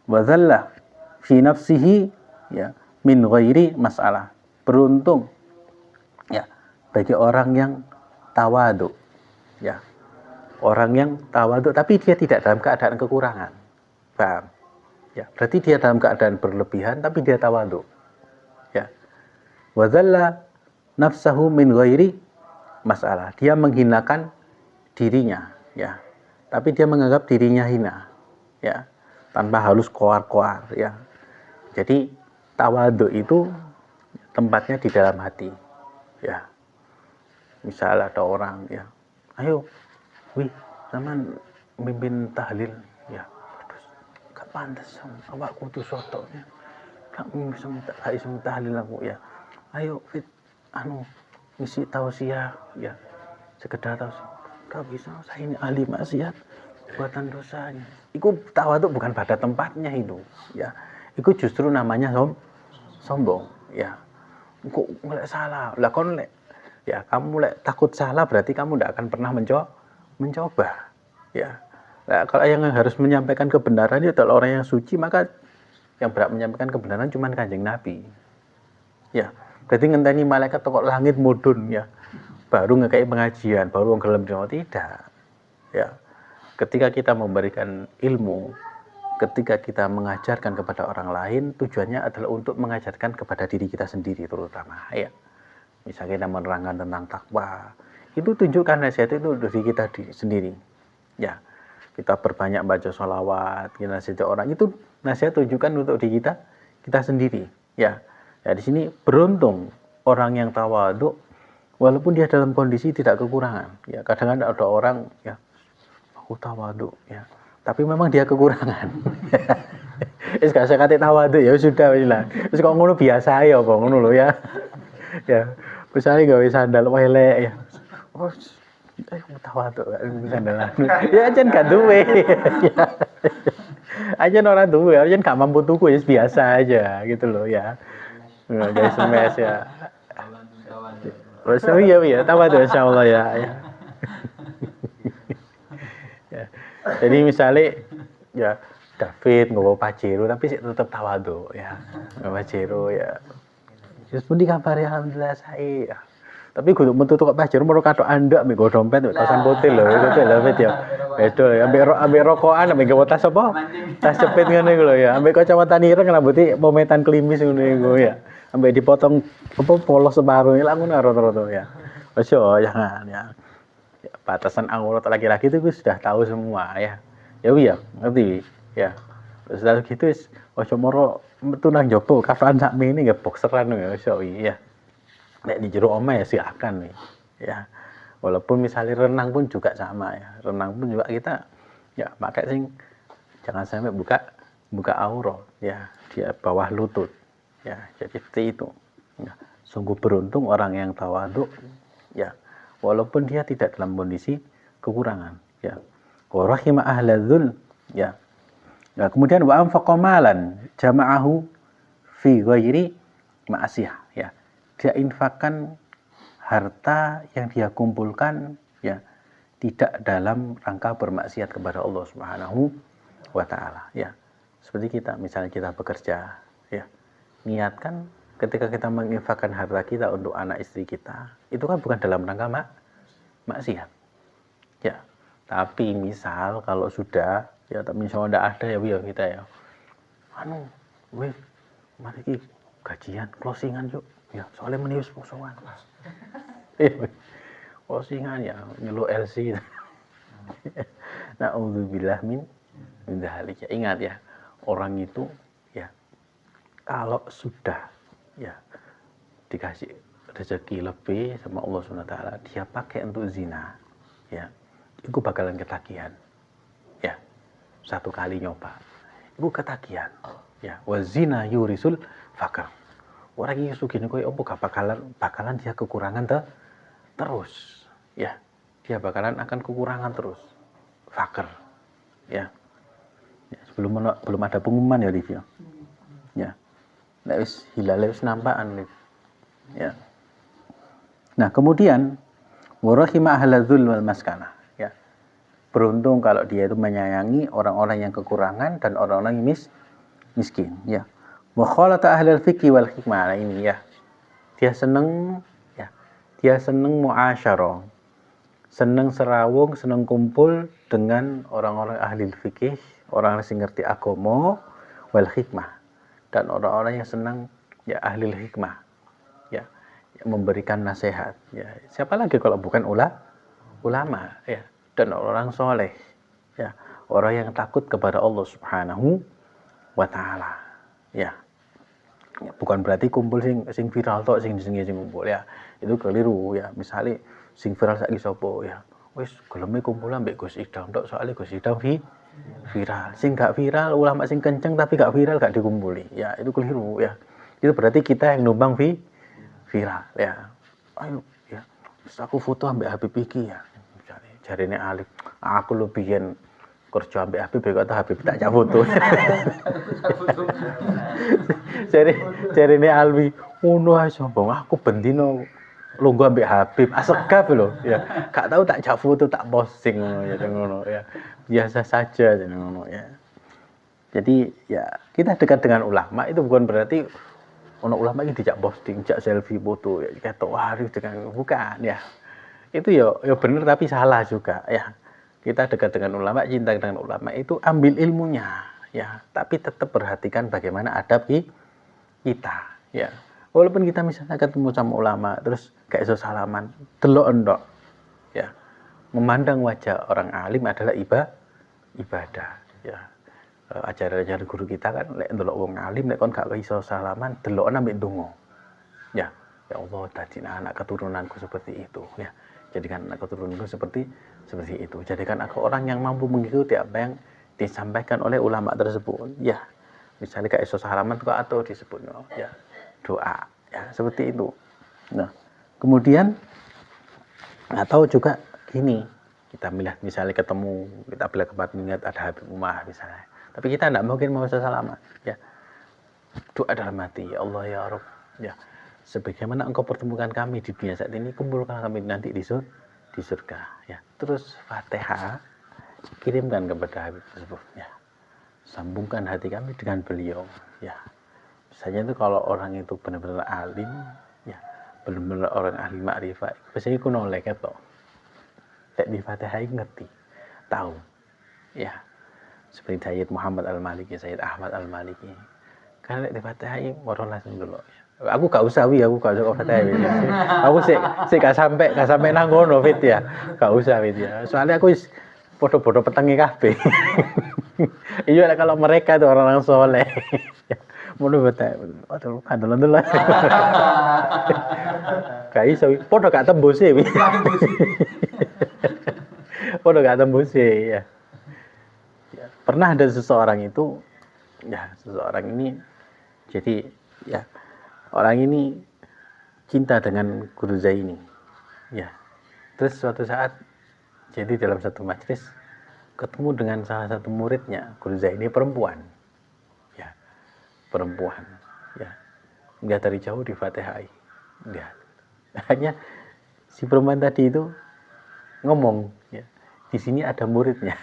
wa dhalla fi nafsihi, ya, min ghairi masalah. Beruntung, ya, bagi orang yang tawadu, ya, orang yang tawadu tapi dia tidak dalam keadaan kekurangan. Paham? Ya, berarti dia dalam keadaan berlebihan tapi dia tawadu. Ya. Wa dhalla nafsahu min ghairi masalah. Dia menghinakan dirinya, ya, tapi dia menganggap dirinya hina, ya, tanpa halus koar-koar, ya. Jadi tawadhu itu tempatnya di dalam hati, ya. Misal ada orang, ya, ayo, wih, zaman mimpin tahlil, ya, terus gak pantas, awakku tuh soto, ya, gak bisa tahlil aku, ya, ayo, fit, ngisi tausiah, ya, sekedar tausiah. Kau bisa, saya ini ahli maksiat, buatan dosanya. Itu tawadhu bukan pada tempatnya itu, ya. Itu justru namanya sombong, ya. Kok mulai salah, lah kon lek, ya, kamu mulai takut salah berarti kamu tidak akan pernah mencoba, ya. Nah, kalau yang harus menyampaikan kebenaran itu adalah orang yang suci, maka yang berhak menyampaikan kebenaran cuma Kanjeng Nabi, ya. Berarti ngenteni malaikat tokok langit mudun, ya, baru ngekei pengajian, baru gelem tidak, ya. Ketika kita memberikan ilmu, ketika kita mengajarkan kepada orang lain, tujuannya adalah untuk mengajarkan kepada diri kita sendiri terutama, ya. Misalnya kita menerangkan tentang takwa, itu tunjukkan nasihat itu dari kita sendiri, ya. Kita berbanyak baca sholawat, kita nasihat orang, itu nasihat tunjukkan untuk diri kita sendiri, ya. Ya, di sini beruntung orang yang tawadhu, walaupun dia dalam kondisi tidak kekurangan, ya. Kadang-kadang ada orang, ya, aku tawadhu, ya, tapi memang dia kekurangan. Wis gak usah kate tawadhu, ya sudah wis lah. Wis kok ngono biasa ya apa ngono lho, ya. Ya, misalnya gawe sandal elek, ya. Oh, tawadhu sandal. Ya aja gak duwe. Aja orang duwe, aja gak mampu tuku, ya biasa aja gitu loh, ya. Nah, guys, SMS, ya. Oh iya, tawadhu insyaallah, ya. Ya. Jadi misalnya, ya, David nggawa Pajero tapi sih tetap tawadhu, ya. Nggawa Pajero, ya. Terus pun dikabari alhamdulillah saya. Ya. Tapi kudu metu kok Pajero moro kathok andak mek nggo dompet tasan putih lho, itu lho Fit ya. Bedo ya, ambek rokokan ambek nggawa tas apa? Tas cepit ngene iku lho, ya. Ambek kacamata ireng rambutnya mometan klimis ngono iku, ya. Ambek dipotong apa polos separuh lah ngono rata-rata, ya. Wes yo jangan, ya. Batasan aurat laki-laki itu sudah tahu semua, ya. Ya ya, ngerti, ya. Terus lalu gitu wis ojo moro metu nang jopo kafan sakmene nggih bokseran ya iso ya. Nek di jero omah ya silakan nih, ya. Walaupun misalnya renang pun juga sama, ya. Renang pun juga kita ya pakai sing jangan sampai buka aurat, ya, di bawah lutut. Ya, jadi seperti itu. Ya. Sungguh beruntung orang yang tawadhu, ya. Walaupun dia tidak dalam kondisi kekurangan, ya. Wa rahima ahladzul, ya. Nah, kemudian wa anfaqa malan jama'ahu fi ghairi ma'asiyah, ya. Dia infakkan harta yang dia kumpulkan, ya, tidak dalam rangka bermaksiat kepada Allah Subhanahu wa taala, ya. Seperti kita, misalnya kita bekerja, ya. Niatkan ketika kita menginfakkan harta kita untuk anak istri kita, itu kan bukan dalam rangka maksiat, ya. Tapi misal kalau sudah, ya, tapi misalnya tidak ada, ya kita, ya, mari kita gajian closingan yuk, ya, soalnya menius musuhan, closingan, ya, nyeluk LC. Na'udzubillah min dzalik. Ingat, ya, orang itu, ya, kalau sudah, ya, dikasih rezeki lebih sama Allah SWT, dia pakai untuk zina, ya, itu bakalan ketagihan, ya. Satu kali nyoba itu ketagihan, ya. Wa zina yurisul fakr. Orang yang sugih koyo opo gak bakalan dia kekurangan terus, ya. Dia bakalan akan kekurangan terus, fakr, ya. Ya, belum ada pengumuman, ya, Liv, ya. Nek wis hilale wis nampakan, Liv, ya. Nah, kemudian warahima ahladzul wal maskana, ya. Beruntung kalau dia itu menyayangi orang-orang yang kekurangan dan orang-orang yang miskin, ya. Wa khalata ahlal fiqhi wal hikmah. Nah, ini ya. Dia seneng muasyarah, seneng serawung, seneng kumpul dengan orang-orang ahli fikih, orang yang ngerti agama, wal hikmah, dan orang-orang yang senang ya ahli hikmah, ya, yang memberikan nasihat, ya. Siapa lagi kalau bukan ulama, ya, dan orang soleh, ya, orang yang takut kepada Allah Subhanahu wa Ta'ala, ya. Bukan berarti kumpul sing viral tok sing kumpul, ya. Itu keliru, ya. Misalnya sing viral saiki sapa, ya. Wis geleme kumpul ambek Gus Idam tok, soalnya Gus Idam viral. Sing gak viral, ulama sing kenceng tapi gak viral gak dikumpuli. Ya, itu keliru, ya. Itu berarti kita yang numpang viral, ya. Ayo, ya. Terus aku foto ambek Habib iki, ya. Jarine Alif, aku lu biyen kerja ambek Habib kok Habib tak jak foto. Jarine Alwi, ngono ae sombong. Aku bendino lungguh ambek Habib, asegap lho, ya. Gak tahu tak jak foto, tak posting ngono ya. Biasa saja ngono ya. Jadi ya kita dekat dengan ulama itu bukan berarti ono ulama iki dijak posting, jak selfie foto ya ketok waris dengan bukan ya. Itu ya benar tapi salah juga ya. Kita dekat dengan ulama, cinta dengan ulama itu ambil ilmunya ya, tapi tetap perhatikan bagaimana adab kita ya. Walaupun kita misalnya ketemu sama ulama terus gak iso salaman, delok endok ya. Memandang wajah orang alim adalah ibadah ya. Ajaran guru kita kan lek ndelok wong alim lek kon gak iso salaman, delokan ambek ndonga. Ya. Ya Allah, jadikan anak keturunanku seperti itu ya. Jadikan anak keturunanku seperti itu. Jadikan aku orang yang mampu mengikuti apa yang disampaikan oleh ulama tersebut. Ya. Misalnya kayak iso salaman kok atau disebutnya ya doa ya seperti itu. Nah, kemudian atau juga gini, kita melihat misalnya ketemu, kita bila tempat melihat ada Habib Umar misalnya. Tapi kita tidak mungkin mau salaman ya. Doa dalam hati, ya Allah ya Rabb ya. Sebagaimana engkau pertemukan kami di dunia saat ini, kumpulkan kami nanti di surga ya. Terus Fatihah kirimkan kepada Habib tersebut ya. Sambungkan hati kami dengan beliau ya. Biasanya itu kalau orang itu benar-benar alim ya, benar-benar orang ahli makrifat, biasanya ku noleh ketok. Tek di Fatihah ngerti, tahu ya. Seperti Sayyid Muhammad Al-Maliki, Sayyid Ahmad Al-Maliki. Kan di Fatihah warna langsung dulu ya. Aku gak usah Fatihah. Aku sik gak sampai nang ngono fit ya. Gak usah fit ya. Soalnya aku podo-podo petengi kabeh. Iya kalau mereka itu orang soleh. Mono betul. Aduh, kandolan dulu. Gak iso, podo gak tembus e. Podo gak tembus e ya. Pernah ada seseorang itu ya, seseorang ini jadi ya orang ini cinta dengan Guru Zaini ya. Terus suatu saat jadi dalam satu majelis ketemu dengan salah satu muridnya Guru Zaini perempuan ya, dia dari jauh di Fatihah dia hanya si perempuan tadi itu ngomong ya, di sini ada muridnya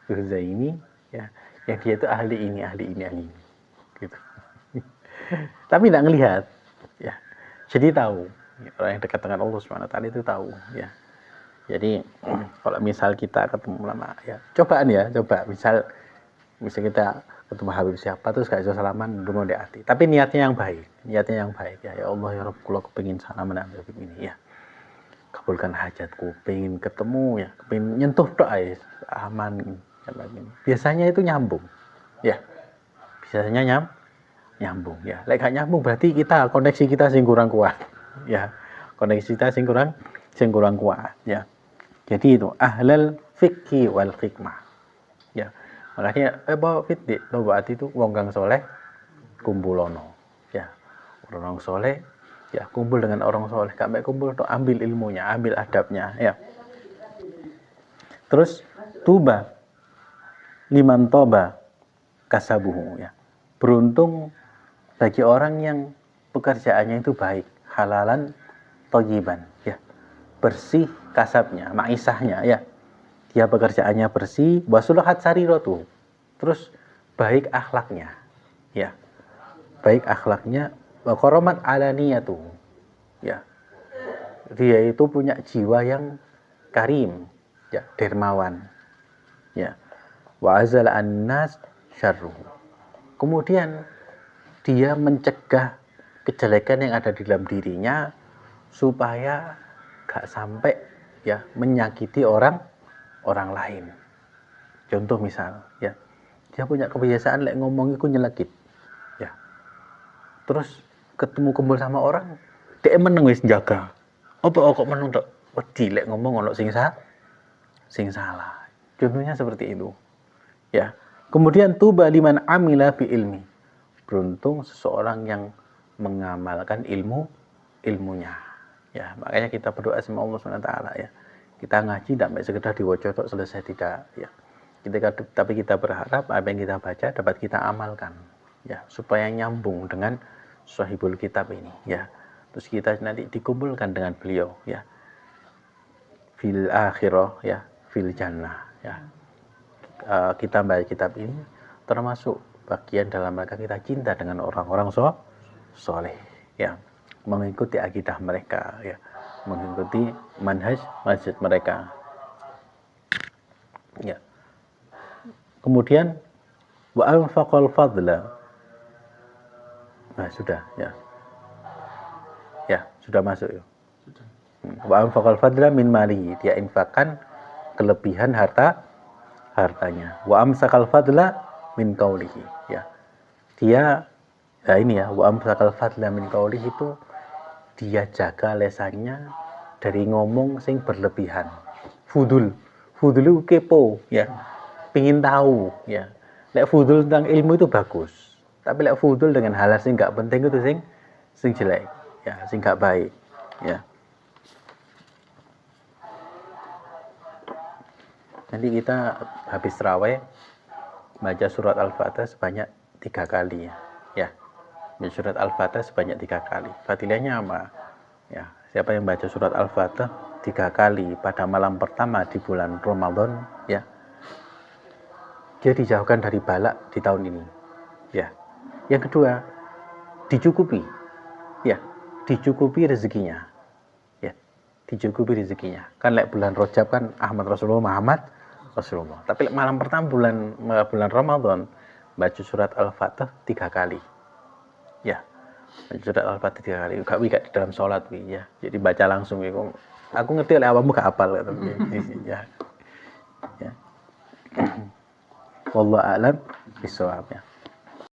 Guru Zaini ya, yang dia itu ahli ini gitu. Tapi tidak ngelihat ya. Jadi tahu orang yang dekat dengan Allah SWT itu tahu ya. Jadi kalau misal kita ketemu lama ya, coba misal kita ketemu Habib siapa terus gak bisa salaman ndonga ndek ati. Tapi niatnya yang baik ya. Ya Allah ya Rabb, kula kepengin salaman ambek Habib ini ya. Kabulkan hajatku, pengen ketemu ya, pengen nyentuh tok ae aman ya. Biasanya itu nyambung. Ya. Biasanya nyambung ya. Lek gak nyambung berarti koneksi kita sing kurang kuat. Ya. Koneksi kita sing kurang kuat ya. Jadi itu ahlal fikhi wal hikmah. Ya. Makanya bawa fitdi, bawa hati itu wong kang soleh kumpulono. Ya. Orang soleh ya kumpul dengan orang soleh, gak mek kumpul untuk ambil ilmunya, ambil adabnya ya. Terus tuba liman toba kasabuhu ya. Beruntung bagi orang yang pekerjaannya itu baik, halalan thayyiban, ya. Bersih kasabnya, maisahnya, ya. Dia pekerjaannya bersih, wa suluhat sariratu. Terus baik akhlaknya, ya. Baik akhlaknya, wa qaramat alaniyatu. Ya. Dia itu punya jiwa yang karim, ya, dermawan. Ya. Wa azala an-nas syarruhu. Kemudian dia mencegah kejelekan yang ada di dalam dirinya supaya gak sampai ya menyakiti orang lain. Contoh misal, ya. Dia punya kebiasaan lek ngomong iku nyelekit. Ya. Terus ketemu kumpul sama orang, dia meneng wis njaga. Apa kok meneng tok? Wedi lek ngomong ono sing salah. Contohnya seperti itu. Ya. Kemudian tuba liman amila bi ilmi. Beruntung seseorang yang mengamalkan ilmunya. Ya, makanya kita berdoa sama Allah SWT ya. Kita ngaji tidak sekedar diwaca tok selesai, tidak ya. Tapi kita berharap apa yang kita baca dapat kita amalkan ya, supaya nyambung dengan sahibul kitab ini ya. Terus kita nanti dikumpulkan dengan beliau ya. Fil akhirah ya, fil jannah ya. Kita baca kitab ini termasuk bagian dalam rangka kita cinta dengan orang-orang soleh ya, mengikuti akidah mereka ya, mengikuti manhaj mereka ya. Kemudian wa anfaqal fadla, nah sudah ya sudah masuk ya. Wa anfaqal fadla min malihi, dia infakkan kelebihan hartanya. Wa amsakal fadla min qaulihi ya. Dia ya ini ya, wa amsakal fadla min qaulihi itu dia jaga lesannya dari ngomong sing berlebihan. Fudul itu kepo ya, pingin tahu ya. Lek fudul tentang ilmu itu bagus, tapi lek fudul dengan hal sing gak penting itu sing jelek ya, sing gak baik ya. Nanti kita habis tarawih baca surat Al-Fatihah sebanyak 3 kali ya. Baca surat Al-Fatihah sebanyak 3 kali. Fadilahnya apa? Ya, siapa yang baca surat Al-Fatihah 3 kali pada malam pertama di bulan Ramadan ya, dia dijauhkan dari balak di tahun ini. Ya. Yang kedua, dicukupi rezekinya. Ya, dicukupi rezekinya. Kan lek bulan Rajab kan Ahmad Rasulullah. Tapi malam pertama bulan Ramadan baca surat Al-Fatihah 3 kali. Ya. Baca surat Al-Fatihah 3 kali. Gak di dalam sholat ya. Jadi baca langsung iku. Aku ngerti lek awakmu gak hafal ya. Ya. Wallahu a'lam bishawab ya.